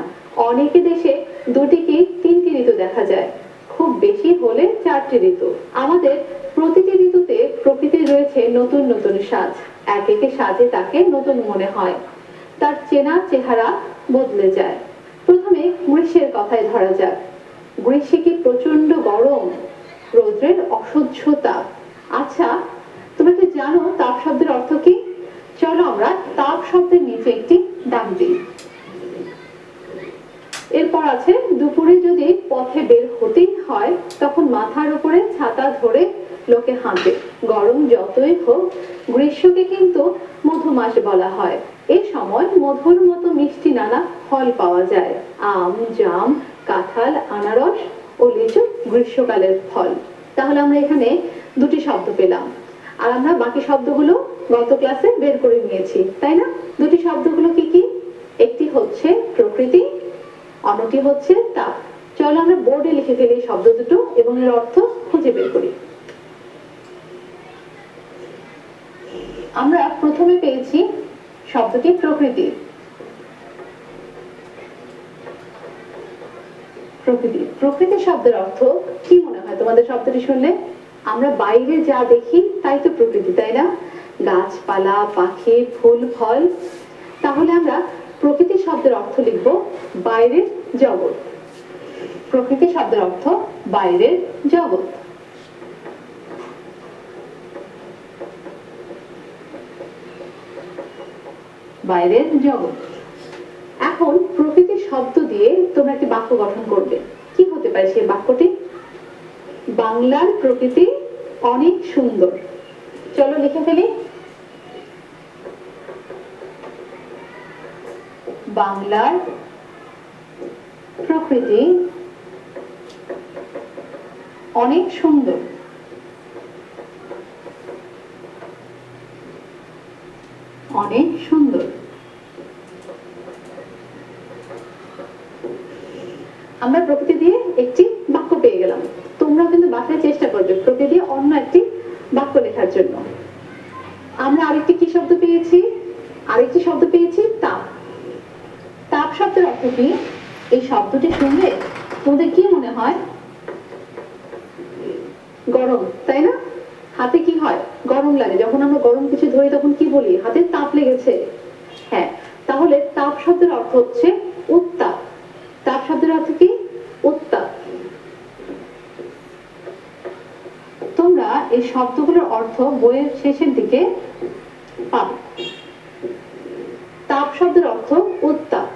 অনেকে দেশে 2টি কি 3টি ঋতু দেখা যায়, খুব বেশি হলে 4টি ঋতু। আমাদের প্রতিটি ঋতুতে প্রকৃতির রয়েছে নতুন নতুন সাজ, এক একে সাজে তাকে নতুন মনে হয়, তার চেনা চেহারা বদলে যায়। প্রথমে গ্রীষ্মের কথায় ধরা যাক। গ্রীষ্মে কি প্রচন্ড গরম, রৌদ্রের অসহ্যতা। আচ্ছা, তোমরা কি জানো তাপ শব্দের অর্থ কি? চলো আমরা তাপ শব্দের নিচে একটি দাগ দিই। এরপর আছে দুপুরে যদি পথে বের হতেই হয় তখন মাথার উপরে ছাতা ধরে লোকে হাঁটে। গরম যতই হোক গ্রীষ্মকে কিন্তু মধুমাস বলা হয়। এই সময় মধুর মতো মিষ্টি নানা ফল পাওয়া যায়, আম, জাম, কাঁঠাল, আনারস ও লিচু গ্রীষ্মকালের ফল। তাহলে আমরা এখানে 2টি শব্দ পেলাম, আর আমরা বাকি শব্দগুলো গত ক্লাসে বের করে নিয়েছি, তাই না? 2টি শব্দগুলো কি কি? একটি হচ্ছে প্রকৃতি, অন্যটি হচ্ছে তাপ। চলো আমরা বোর্ডে লিখে ফেলি শব্দ দুটো এবং এর অর্থ খুঁজে বের করি। আমরা প্রথমে পেয়েছি শব্দটি প্রকৃতি। প্রকৃতি, প্রকৃতি শব্দের অর্থ কি মনে হয় তোমাদের শব্দটি শুনলে? আমরা বাইরে যা দেখি তাই তো প্রকৃতি, তাই না? গাছপালা, পাখি, ফুল, ফল। তাহলে আমরা প্রকৃতি শব্দের অর্থ লিখব বাইরের জগৎ। প্রকৃতি শব্দের অর্থ বাইরের জগৎ। বাইরের জগৎ। এখন প্রকৃতি শব্দ দিয়ে তোমরা একটি বাক্য গঠন করবে। কি হতে পারে সেই বাক্যটি? বাংলার প্রকৃতি অনেক সুন্দর। চলো লিখে ফেলি। বাংলার প্রকৃতি অনেক সুন্দর। অনেক সুন্দর। আমরা প্রকৃতি দিয়ে একটি বাক্য পেয়ে গেলাম। তোমরাও কিন্তু বাসায় চেষ্টা করবে প্রকৃতি দিয়ে অন্য একটি বাক্য লেখার জন্য। আমরা আরেকটি কি শব্দ পেয়েছি? আরেকটি শব্দ পেয়েছি তাপ। তাপ শব্দের অর্থ কি? এই শব্দটি শুনলে তোমাদের কি মনে হয়? গরম, তাই না? হাতে কি হয়? গরম লাগে। যখন আমরা গরম কিছু ধরি তখন কি বলি? হাতে তাপ লেগেছে। হ্যাঁ, তাহলে তাপ শব্দের অর্থ হচ্ছে উত্তাপ। তাপ শব্দের অর্থ কি? উত্তাপ। তোমরা এই শব্দগুলোর অর্থ বইয়ের শেষের দিকে পাবে। তাপ শব্দের অর্থ উত্তাপ।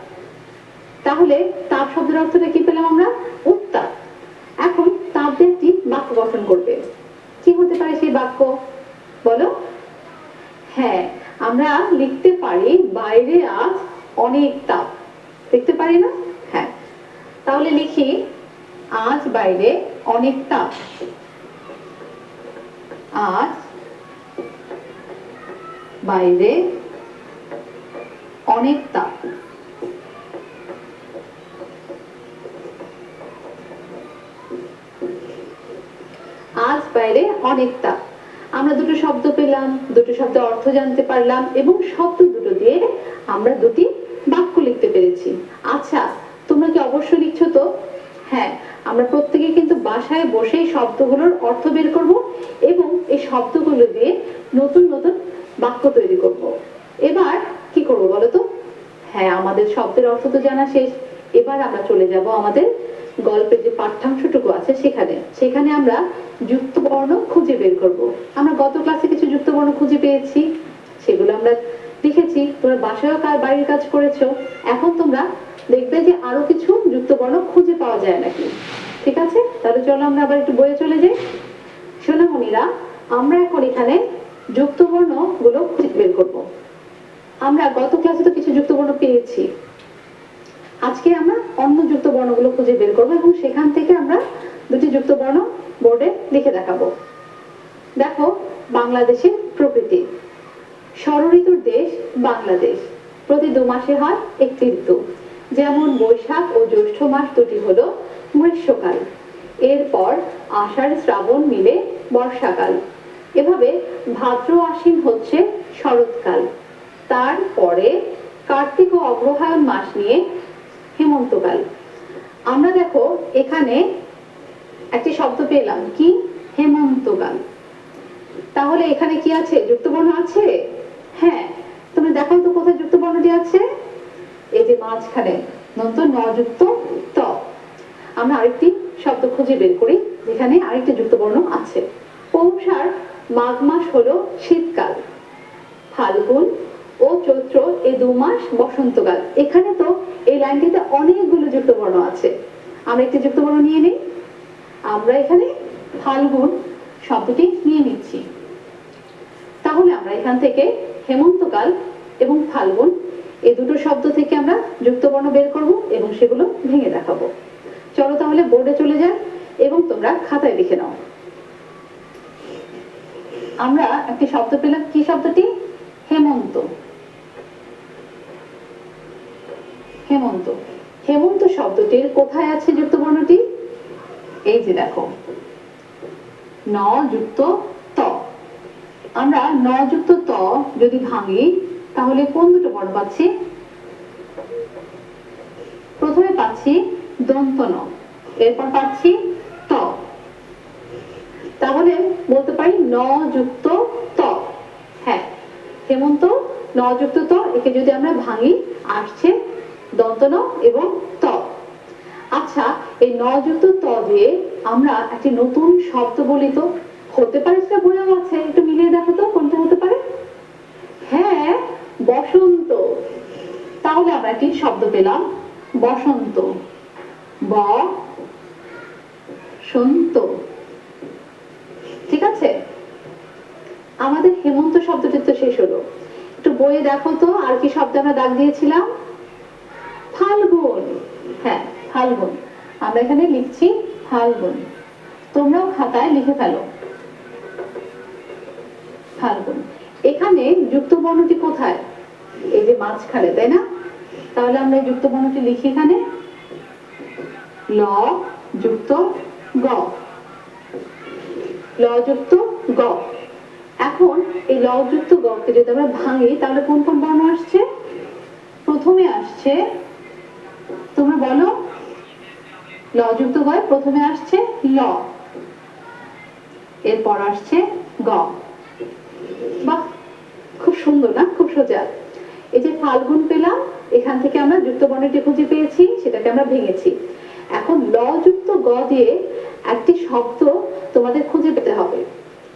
তাহলে তাপ শব্দের অর্থটা কি পেলাম আমরা? উত্তাপ। এখন তাপ দিয়ে একটি বাক্য গঠন করবে। কি হতে পারে সেই বাক্য? বলো। হ্যাঁ, আমরা লিখতে পারি বাইরে আজ অনেক তাপ। লিখতে পারি না? হ্যাঁ, তাহলে লিখি আজ বাইরে অনেক তাপ। আজ বাইরে অনেক তাপ। আজ বাইরে অনেক তাপ। আমরা 2টো শব্দ পেলাম, 2টো শব্দের অর্থ জানতে পারলাম এবং শব্দ দুটো দিয়ে আমরা 2টি বাক্য লিখতে পেরেছি। আচ্ছা, তোমরা কি অবশ্যই লিখছো তো? হ্যাঁ, আমরা প্রত্যেকে কিন্তু বাসায় বসেই শব্দগুলোর অর্থ বের করব এবং এই শব্দগুলো দিয়ে নতুন নতুন বাক্য তৈরি করব। এবার কি করব বলো তো? হ্যাঁ, আমাদের শব্দের অর্থ তো জানা শেষ। এবার আমরা চলে যাব আমাদের গল্পের যে পাঠ্যাংশটুকু আছে সেখানে আমরা যুক্ত বর্ণ খুঁজে বের করব। আমরা গত ক্লাসে কিছু যুক্ত বর্ণ খুঁজে পেয়েছি, সেগুলো আমরা লিখেছি। তোমরা বাসায়ও বাড়ির কাজ করেছো। এখন তোমরা দেখবে যে আরো কিছু যুক্ত বর্ণ খুঁজে পাওয়া যায় নাকি। ঠিক আছে, তাহলে চলো আমরা আবার একটু বইয়ে চলে যাই। সোনামণিরা, আমরা এখন এখানে যুক্তবর্ণ গুলো খুঁজে বের করব। আমরা গত ক্লাসে তো কিছু যুক্তবর্ণ পেয়েছি, আজকে আমরা অন্য যুক্তবর্ণগুলো খুঁজে বের করব এবং সেখান থেকে আমরা দুটি যুক্তবর্ণ বোর্ডে লিখে দেখাবো। দেখো, বাংলাদেশের প্রকৃতি। ষড়ঋতুর দেশ বাংলাদেশ। প্রতি 2 মাসে হয় একটি ঋতু, যেমন বৈশাখ ও জ্যৈষ্ঠ মাস দুটি হলো গ্রীষ্মকাল, এরপর আষাঢ় শ্রাবণ মিলে বর্ষাকাল, এভাবে ভাদ্র আশ্বিন হচ্ছে শরৎকাল, তারপরে কার্তিক ও অগ্রহায়ণ মাস নিয়ে হেমন্তকাল। আমরা দেখো এখানে একটি শব্দ পেলাম, কি? হেমন্তকাল। তাহলে এখানে কি আছে? যুক্তবর্ণ আছে? হ্যাঁ, তুমি দেখো তো কোথায় যুক্তবর্ণটি আছে? এই যে মাঝখানে, নতুন ন যুক্ত ত। আমরা আরেকটি শব্দ খুঁজে বের করি যেখানে আরেকটি যুক্তবর্ণ আছে। পৌষ আর মাঘ মাস হলো শীতকাল, ফাল্গুন ও চৈত্র এই 2 মাস বসন্তকাল। এখানে তো এই লাইনটিতে অনেকগুলো যুক্তবর্ণ আছে, আমরা একটি যুক্তবর্ণ নিয়ে নিই। আমরা এখানে ফাল্গুন শব্দটি নিয়ে নিচ্ছি। তাহলে আমরা এখান থেকে হেমন্তকাল এবং ফাল্গুন এই দুটো শব্দ থেকে আমরা যুক্তবর্ণ বের করব এবং সেগুলো ভেঙে দেখাবো। চলো তাহলে বোর্ডে চলে যাই এবং তোমরা খাতায় লিখে নাও। আমরা একটি শব্দ পেলাম, কি শব্দটি? হেমন্ত। হেমন্ত। হেমন্ত শব্দটির কোথায় আছে যুক্তবর্ণটি? এই যে দেখো, ন যুক্ত ত। আমরা ন যুক্ত ত যদি ভাঙি তাহলে কোন দুটো বর্ণ পাচ্ছি? প্রথমে পাচ্ছি দন্ত ন, এরপর পাচ্ছি ত। তাহলে বলতে পারি ন যুক্ত ত। হ্যাঁ, হেমন্ত ন যুক্ত ত, একে যদি আমরা ভাঙি আসছে দন্ত ন এবং ত। আচ্ছা, এই ন যুক্ত ত দিয়ে আমরা একটি নতুন শব্দ বলি তো। হতে পারে সেটা বইও আছে, একটু মিলিয়ে দেখো তো কোনটা হতে পারে। হ্যাঁ, বসন্ত। তাহলে আমরা একটি শব্দ পেলাম, বসন্ত। ব সন্ত। ঠিক আছে, আমাদের হেমন্ত শব্দটি তো শেষ হলো। একটু বইয়ে দেখো তো আর কি শব্দ আমরা দাগ দিয়েছিলাম। ফাল্গুন। হ্যাঁ, ফাল্গুন। আমরা এখানে লিখছি ফাল্গুন, তোমরাও খাতায় লিখে ফেলো ফাল্গুন। এখানে যুক্তবর্ণটি কোথায়? এই যে মাঝখানে, তাই না? তাহলে আমরা এই যুক্তবর্ণটি লিখি এখানে, ল যুক্ত গ। ল যুক্ত গ। এখন এই ল যুক্ত গ কে যদি আমরা ভাঙি তাহলে কোন কোন বর্ণ আসছে? প্রথমে আসছে, তোমরা বলো, ল যুক্ত গ প্রথমে আসছে ল, এরপর আসছে গ। বাহ, খুব সুন্দর না? খুব সোজা। এই যে ফাল্গুন পেলাম, এখান থেকে আমরা যুক্তবর্ণটি খুঁজে পেয়েছি, সেটাকে আমরা ভেঙেছি। এখন ল যুক্ত গ দিয়ে একটি শব্দ তোমাদের খুঁজে পেতে হবে।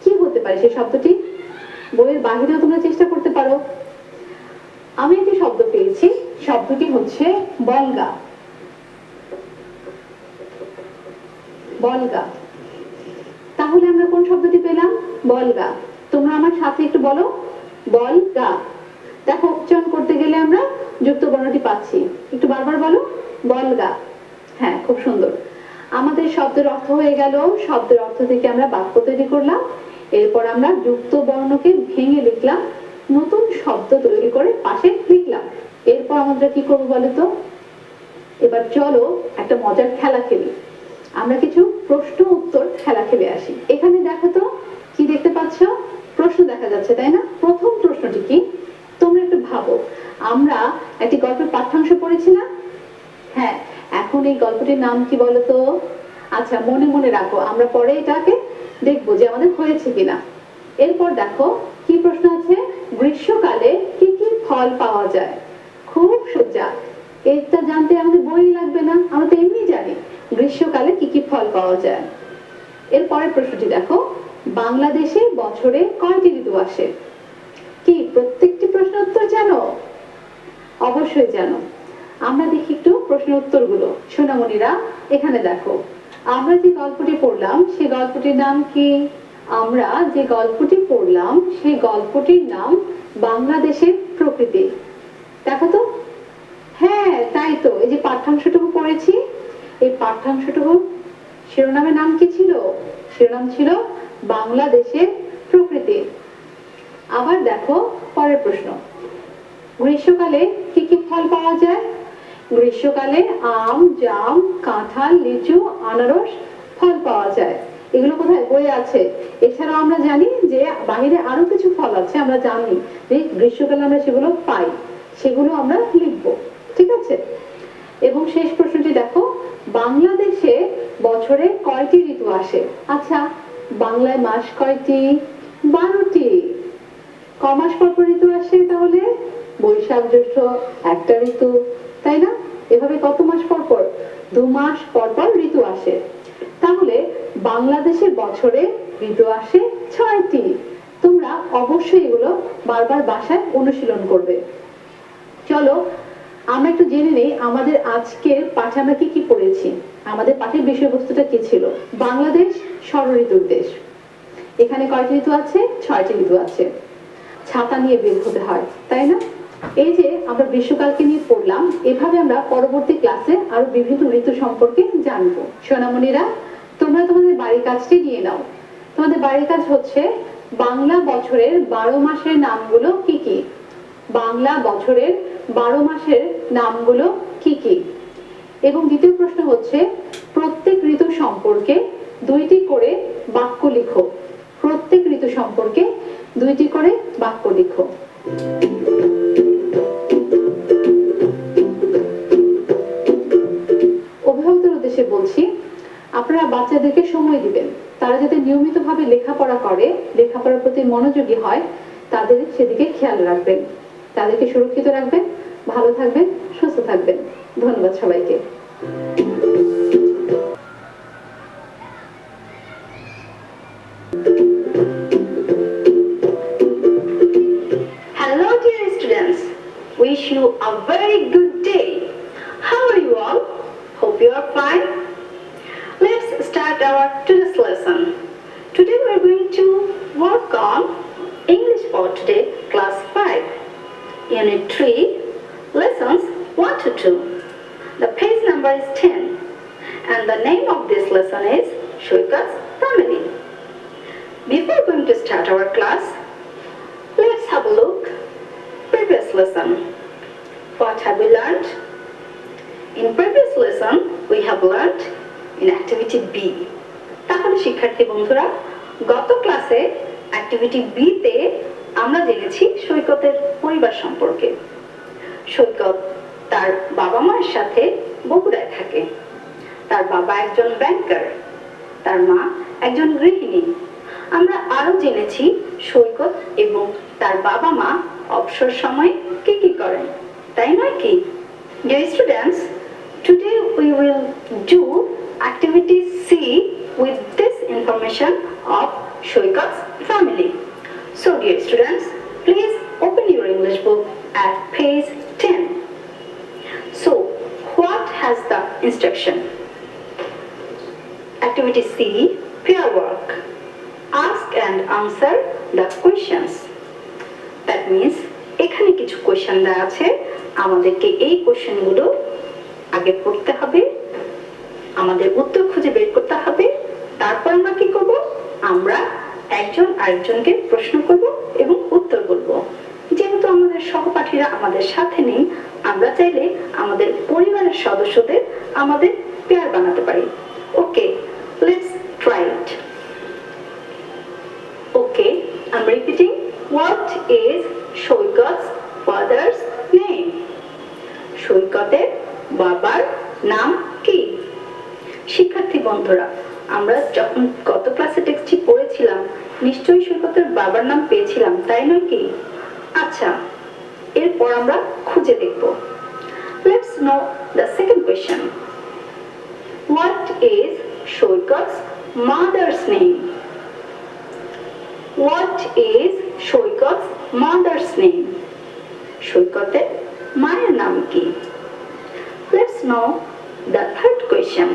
কি হতে পারে সেই শব্দটি? বইয়ের বাহিরেও তোমরা চেষ্টা করতে পারো। আমি একটি শব্দ পেয়েছি, শব্দটি হচ্ছে বলগা। বলগা। তাহলে আমরা কোন শব্দটি পেলাম? বলগা। তোমরা আমার সাথে একটু বলো, বলগা। দেখো, উচ্চারণ করতে গেলে আমরা যুক্তবর্ণটি পাচ্ছি, একটু বারবার বলো, বলগা। হ্যাঁ, খুব সুন্দর। আমাদের শব্দের অর্থ হয়ে গেল, শব্দের অর্থ থেকে আমরা বাক্য তৈরি করলাম, এরপর আমরা যুক্তবর্ণকে ভেঙে লিখলাম, নতুন শব্দ তৈরি করে পাশে লিখলাম। এরপর আমরা কি করবো বলো তো? এবার চলো একটা মজার খেলা খেলি। আমরা কিছু প্রশ্ন উত্তর খেলা খেলে আসি। এখানে দেখো তো, কি দেখতে পাচ্ছ? প্রশ্ন দেখা যাচ্ছে, তাই না? প্রথম প্রশ্নটি কি? তোমরা একটু ভাবো, আমরা একটি গল্পের পাঠ্যাংশ পড়েছি না? হ্যাঁ, এখন এই গল্পটির নাম কি বলো তো? আচ্ছা, মনে মনে রাখো, আমরা পরে এটাকে দেখবো যে আমাদের হয়েছে কিনা। এরপর দেখো কি প্রশ্ন আছে, গ্রীষ্মকালে কি কি ফল পাওয়া যায়? খুব সোজা, এটা জানতে আমাদের বই লাগবে না, আমরা তো এমনি জানি গ্রীষ্মকালে কি কি ফল পাওয়া যায়। এরপরের প্রশ্নটি দেখো, বাংলাদেশে বছরে কয়টি ঋতু আসে? কি প্রত্যেকটি প্রশ্নের উত্তর জানো? অবশ্যই জানো। আমরা দেখি একটু প্রশ্নের উত্তরগুলো। সোনামণিরা, এখানে দেখো, আমরা যে গল্পটি পড়লাম সেই গল্পটির নাম কি? আমরা যে গল্পটি পড়লাম সেই গল্পটির নাম বাংলাদেশের প্রকৃতি। দেখো তো, হ্যাঁ তাই তো, এই যে পাঠ্যাংশটুকু পড়েছি, এই পাঠ্যাংশটুকু শিরোনামের নাম কি ছিল? শিরোনাম ছিল বাংলাদেশের প্রকৃতি। আবার দেখো পরের প্রশ্ন, গ্রীষ্মকালে কি কি ফল পাওয়া যায়? গ্রীষ্মকালে আম, জাম, কাঁঠাল, লিচু, আনারস ফল পাওয়া যায়। এগুলো কোথায়? বইয়ে আছে। এছাড়াও আমরা জানি যে বাহিরে আরো কিছু ফল আছে, আমরা জানি যে গ্রীষ্মকালে আমরা সেগুলো পাই, সেগুলো আমরা লিখবো। ঠিক আছে? এবং শেষ প্রশ্নটি দেখো, বাংলাদেশে বছরে কয়টি ঋতু আসে? আচ্ছা, বাংলায় মাস কয়টি? 12টি। ক মাস পর পর ঋতু আসে তাহলে? বৈশাখ জ্যৈষ্ঠ একটা ঋতু, তাই না? এভাবে কত মাস পর পর? 2 মাস পর পর ঋতু আসে। তাহলে বাংলাদেশের বছরে ঋতু আসে 6টি। তোমরা অবশ্যই এগুলো বারবার বাসায় অনুশীলন করবে। চলো আমরা একটু জেনে নেই আমাদের আজকের পাঠে আমরা কি কি পড়েছি। আমাদের পাঠের বিষয়বস্তুটা কি ছিল? বাংলাদেশ ষড়ঋতুর দেশ। এখানে কয়টি ঋতু আছে? 6টি ঋতু আছে। ছাতা নিয়ে বের হতে হয়, তাই না? এই যে আমরা গ্রীষ্মকালকে নিয়ে পড়লাম, এভাবে আমরা পরবর্তী ক্লাসে আরো বিভিন্ন ঋতু সম্পর্কে জানবো। সোনামণিরা, তোমরা তোমাদের বাড়ির কাজটি নিয়ে নাও। তোমাদের বাড়ির কাজ হচ্ছে বাংলা বছরের 12 মাসের নামগুলো কি কি? বাংলা বছরের 12 মাসের নামগুলো কি কি? এবং দ্বিতীয় প্রশ্ন হচ্ছে প্রত্যেক ঋতু সম্পর্কে 2টি করে বাক্য লিখো। প্রত্যেক ঋতু সম্পর্কে 2টি করে বাক্য লিখো। অভিভাবকদের উদ্দেশ্যে বলছি, আপনারা বাচ্চাদেরকে সময় দিবেন, তারা যাতে নিয়মিতভাবে লেখাপড়া করে, লেখাপড়ার প্রতি মনোযোগী হয়, তাদের সেদিকে খেয়াল রাখবেন। তাদেরকে সুরক্ষিত রাখবেন। ভালো থাকবেন, সুস্থ থাকবেন। ধন্যবাদ সবাইকে। Hello dear students, wish you a very good day. How are you all? Hope you are fine. Let's start our today's lesson. Today we are going to work on English for today, class 5, unit 3, lessons 1 to 2. The page number is 10 and the name of this lesson is Shoikat's Family. Before going to start our class, let's have a look previous lesson. What have we learned? In previous lesson we have learned in activity B. তাহলে শিক্ষার্থী বন্ধুরা, গত ক্লাসে অ্যাক্টিভিটি বি তে আমরা জেনেছি সৈকতের পরিবার সম্পর্কে। সৈকত তার বাবা মায়ের সাথে বগুড়ায় থাকে। তার বাবা একজন ব্যাংকার, তার মা একজন গৃহিণী। আমরা আরো জেনেছি সৈকত এবং তার বাবা মা অবসর সময়ে কি কি করেন, তাই নয় কি? Dear students, today we will do activity C with this information of Shoikat's family. So dear students, please open your English book at page 10. So what has the instruction? Activity C, pair work. Ask and answer the questions. That means এখানে কিছু কোশ্চেন দেওয়া আছে, আমাদেরকে এই কোশ্চেনগুলো আগে পড়তে হবে, আমাদের উত্তর খুঁজে বের করতে হবে। তারপর আমরা কি করব? আমরা একজন আরেকজনকে প্রশ্ন করব এবং উত্তর বলব। যেহেতু আমাদের সহপাঠীরা আমাদের সাথে নেই, আমরা চাইলে আমাদের পরিবারের সদস্যদের আমাদের পেয়ার বানাতে পারি। Okay, let's try it. Okay, I'm repeating. What is Shoikat's father's name? সৈকতের বাবার নাম কি? শিক্ষার্থী বন্ধুরা, আমরা যখন গত ক্লাসে টেক্সটটি পড়েছিলাম, নিশ্চয়ই সৈকতের বাবার নাম পেয়েছিলাম, তাই নয় কি? আচ্ছা, এরপর আমরা খুঁজে দেখব। Let's know the second question. What is Shoikat's mother's name? What is Shoikat's mother's name? সৈকতের মায়ের নাম কি? Let's know the third question.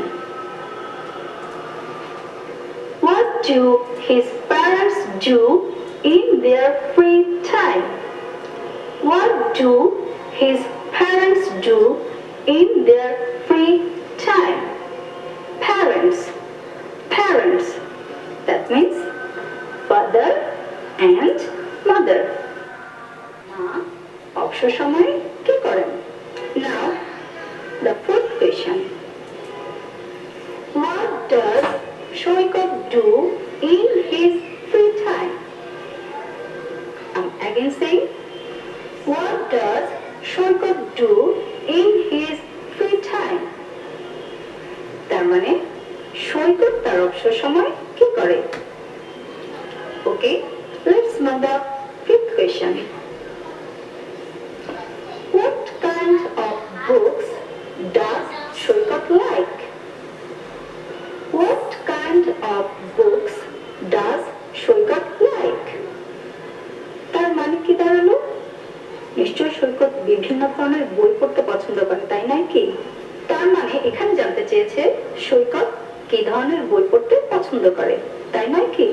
What do his parents parents do in their free time? What do his parents do in their free time? Parents. Parents. That means father and mother. মা অবসর সময়ে কি করেন? Now, the fourth question. What does Shoykot do in his free time? I'm again saying, what does Shoykot do in his free time? তার মানে সৈকত তার অবসর সময় কি করে? Okay, let's move the fifth question. What kind of books does Shoykot like? What kind of books does Shoykot like? তার মানে কি দাঁড়ালো? নিশ্চয় সৈকত বিভিন্ন ধরনের বই পড়তে পছন্দ করে, তাই নয় কি? তার মানে এখানে জানতে চেয়েছে সৈকত কি ধরনের বই পড়তে পছন্দ করে, তাই নয় কি?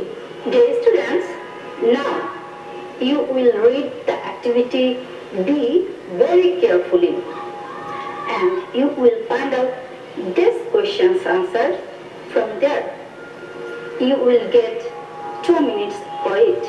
Dear students, now you will read the activity B very carefully and you will find out this question's answer from there. You will get 2 minutes for it.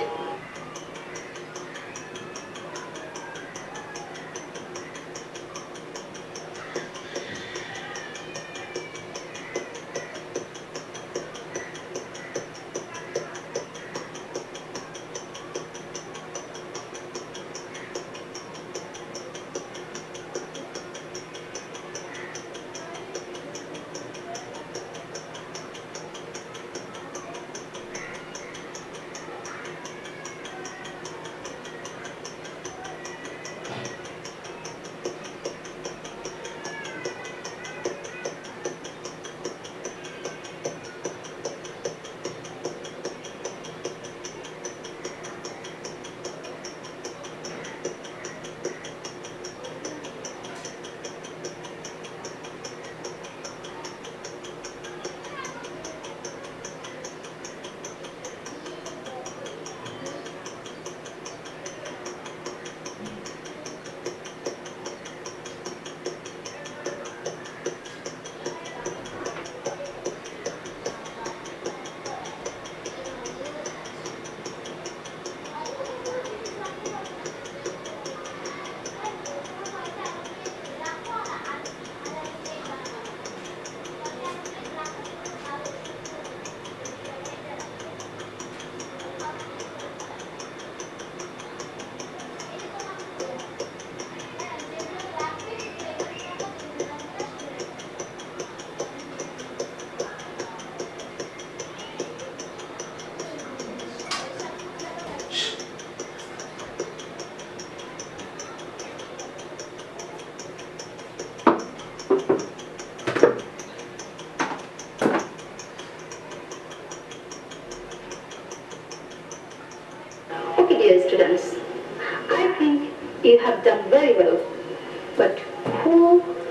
Dear students, I think you have done very well, but who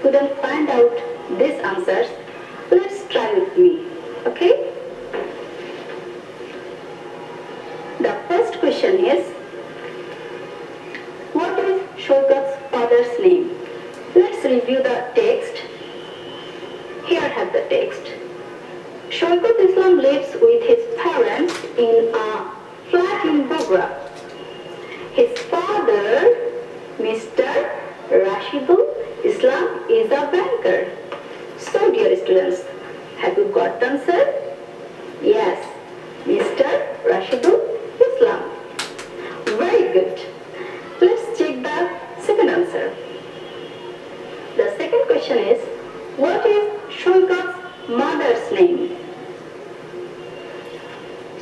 couldn't find out these answers? Let's try with me, okay? The first question is, what is Shoykat's father's name? Let's review the text. Here have the text. Shoykat Islam lives with his parents in a flat in Bogra. His father, Mr. Rashidul Islam, is a banker. So, dear students, have you got the answer? Yes, Mr. Rashidul Islam. Very good. Let's check the second answer. The second question is, what is Shoykat's mother's name?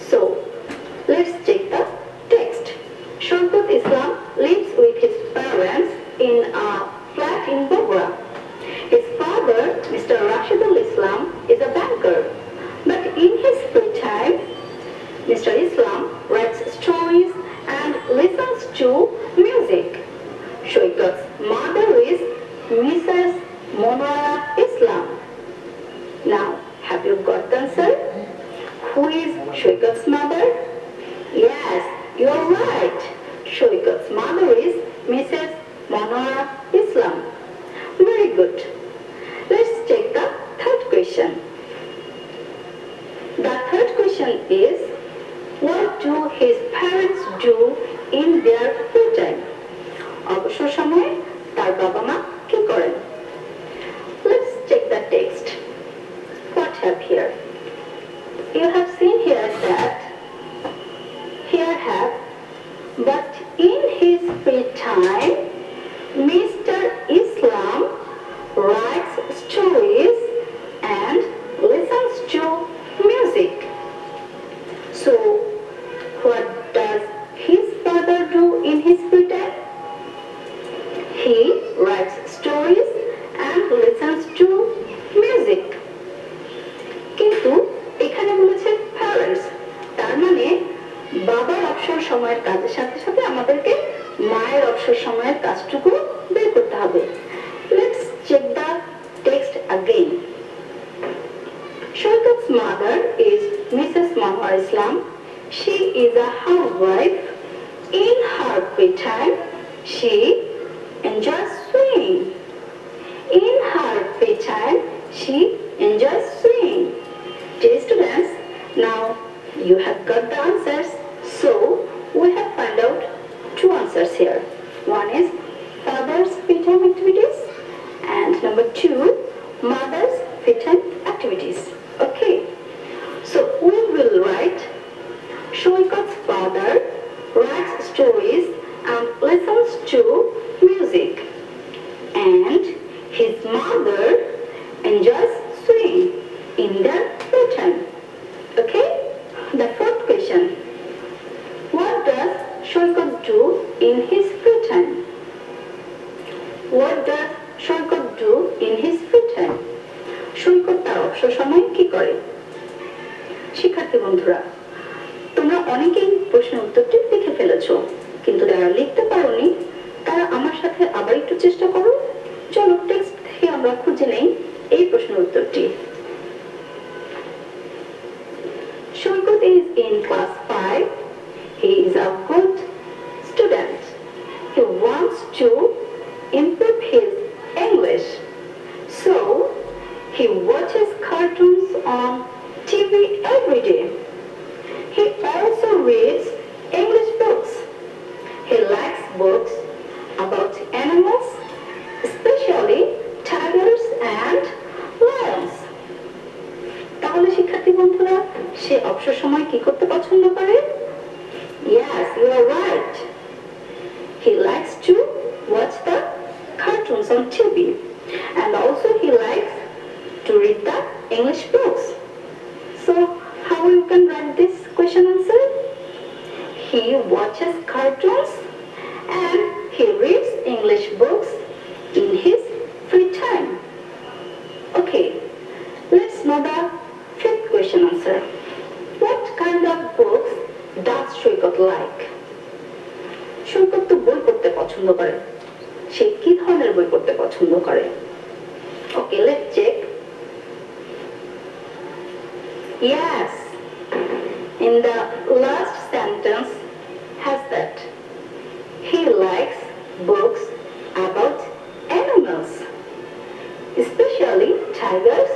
So, let's check the text. Shoykat Islam lives with his parents in a flat in Bogra. His father, Mr. Rashidul Islam, is a banker. But in his free time, Mr. Islam writes stories and listens to music. Shoykat's mother is Mrs. Monwara Islam. Now, have you got the answer? Who is Shoykat's mother? You're right. Shoikat's mother is Mrs. Manora Islam. Very good. Let's check the third question. The third question is, what do his parents do in their free time? অবসর সময়ে তার বাবা মা কি করেন? Let's check the text. What have here? You have seen here that here have, but in his free time, Mr. Islam writes stories and listens to music. So, what does his father do in his free time? He writes stories and listens to music. কিন্তু এখানে বলেছে parents, তার মানে বাবার অবসর সময়ের কাজের সাথে সাথে আমাদেরকে মায়ের অবসর সময়ের কাজটুকু বের করতে হবে। Let's check the text again. Shoikat's mother is Mrs. Manwar Islam. She is a housewife. In her free time, she enjoys swimming. In her free time, she enjoys swimming. Dear students, now you have got the answers. So, we have found out two answers here. One is father's free time activities and number two, mother's free time activities. Okay, so we will write Shoikat's father writes stories and listens to music, and his mother enjoys swimming in their free time. Okay, the fourth question. What does Shoikat do in his free time? What does Shoikat do in his free time? সৈকত তার অবসর সময় কি করে? শিক্ষার্থী বন্ধুরা, তোমরা অনেকেই প্রশ্নের উত্তরটি লিখে ফেলেছো, কিন্তু যারা লিখতে পারোনি তারা আমার সাথে আবার একটু চেষ্টা করো। চলো টেক্সট থেকে আমরা খুঁজে নেই এই প্রশ্নের উত্তরটি। Shoikat is in class 5. He is a good student. He wants to improve his English. So, he watches cartoons on TV every day. He also reads English books. He likes books about animals, especially tigers and lions. তাহলে শিক্ষার্থী বন্ধুরা, সে অবসর সময় কি করতে পছন্দ করে? Yes, you are right. He likes to watch the cartoons on TV, and also he likes to read the English books. So, how you can write this question answer? He watches cartoons and he reads English books in his free time. Okay, let's know the fifth question answer. What kind of books does Shoikat like? Shoikat তো বই পড়তে পছন্দ করে। সে কি ধরনের বই পড়তে পছন্দ করে? Okay, let's check. Yes, in the last sentence has that. He likes books about animals, especially tigers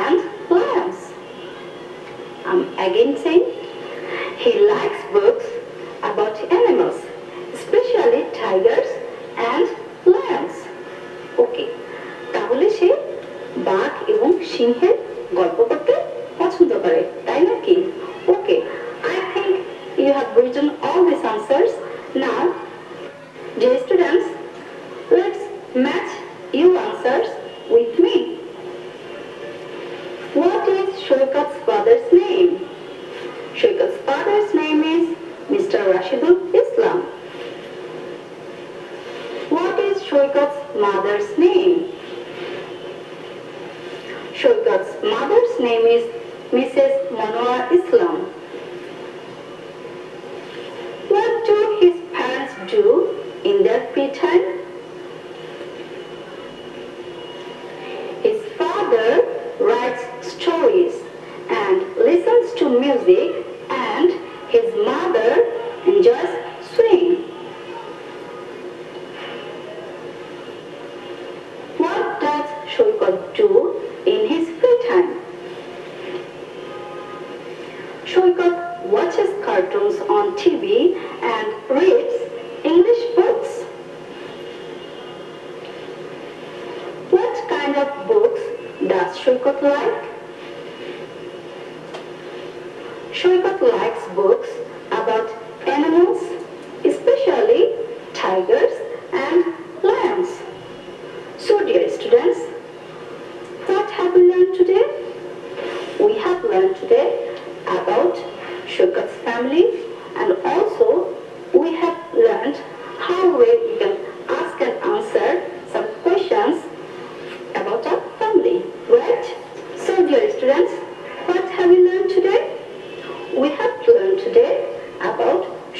and lions. I'm again saying, he likes books about animals, especially tigers and lions. Okay, তাহলে সে বাঘ এবং সিংহের গল্প পড়তে পছন্দ করে, তাই নাকি? Okay, I think you have written all these answers. Now, dear students, let's match your answers with me. What is Shoikat's father's name? Shoikat's father's name is Mr. Rashidul Islam. What is Shoikat's mother's name? Shoikat's mother's name is Mrs. Manwar Islam. What do his parents do in their free time? His father writes stories and listens to music, and his mother enjoys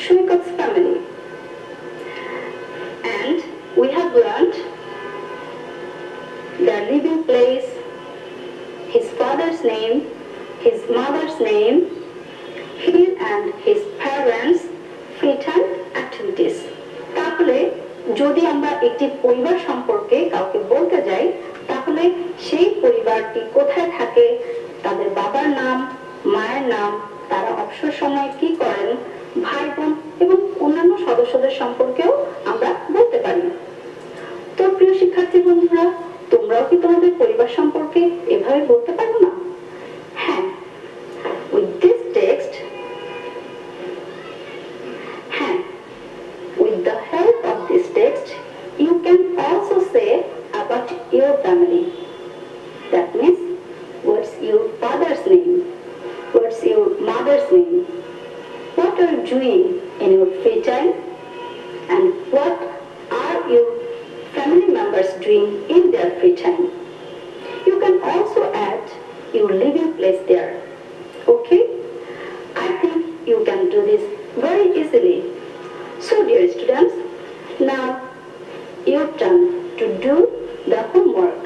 Shoykot's family. And we have learned their living place, his father's name, his mother's name, he and his parents' free time activities. তাহলে যদি আমরা একটি পরিবার সম্পর্কে কাউকে বলতে যাই, তাহলে সেই পরিবারটি কোথায় থাকে, তাদের বাবার নাম, মায়ের নাম, তারা অবসর সময় কি করেন, ভাই বোন এবং অন্যান্য সদস্যদের সম্পর্কেও আমরা বলতে পারি। তো প্রিয় শিক্ষার্থী বন্ধুরা, তোমরাও কি তোমাদের পরিবার সম্পর্কে এভাবে বলতে পারো না? হ্যাঁ, with this text, with the help of this text, you can also say about your family. That means, what's your father's name? What's your mother's name? What are you doing in your free time? And what are your family members doing in their free time? You can also add your living place there. Okay? I think you can do this very easily. So dear students, now your turn to do the homework.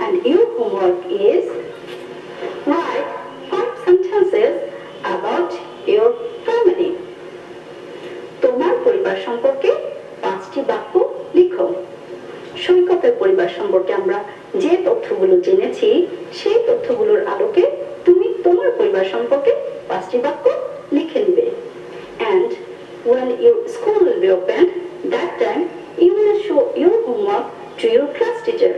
And your homework is write 5 sentences about your family. তোমার পরিবার সম্পর্কে 5টি বাক্য লিখো। সৈকতের পরিবার সম্পর্কে আমরা যে তথ্যগুলো জেনেছি, সেই তথ্যগুলোর আলোকে তুমি তোমার পরিবার সম্পর্কে 5টি বাক্য লিখে নেবে। And when your school will be opened, that time you will show your homework to your class teacher.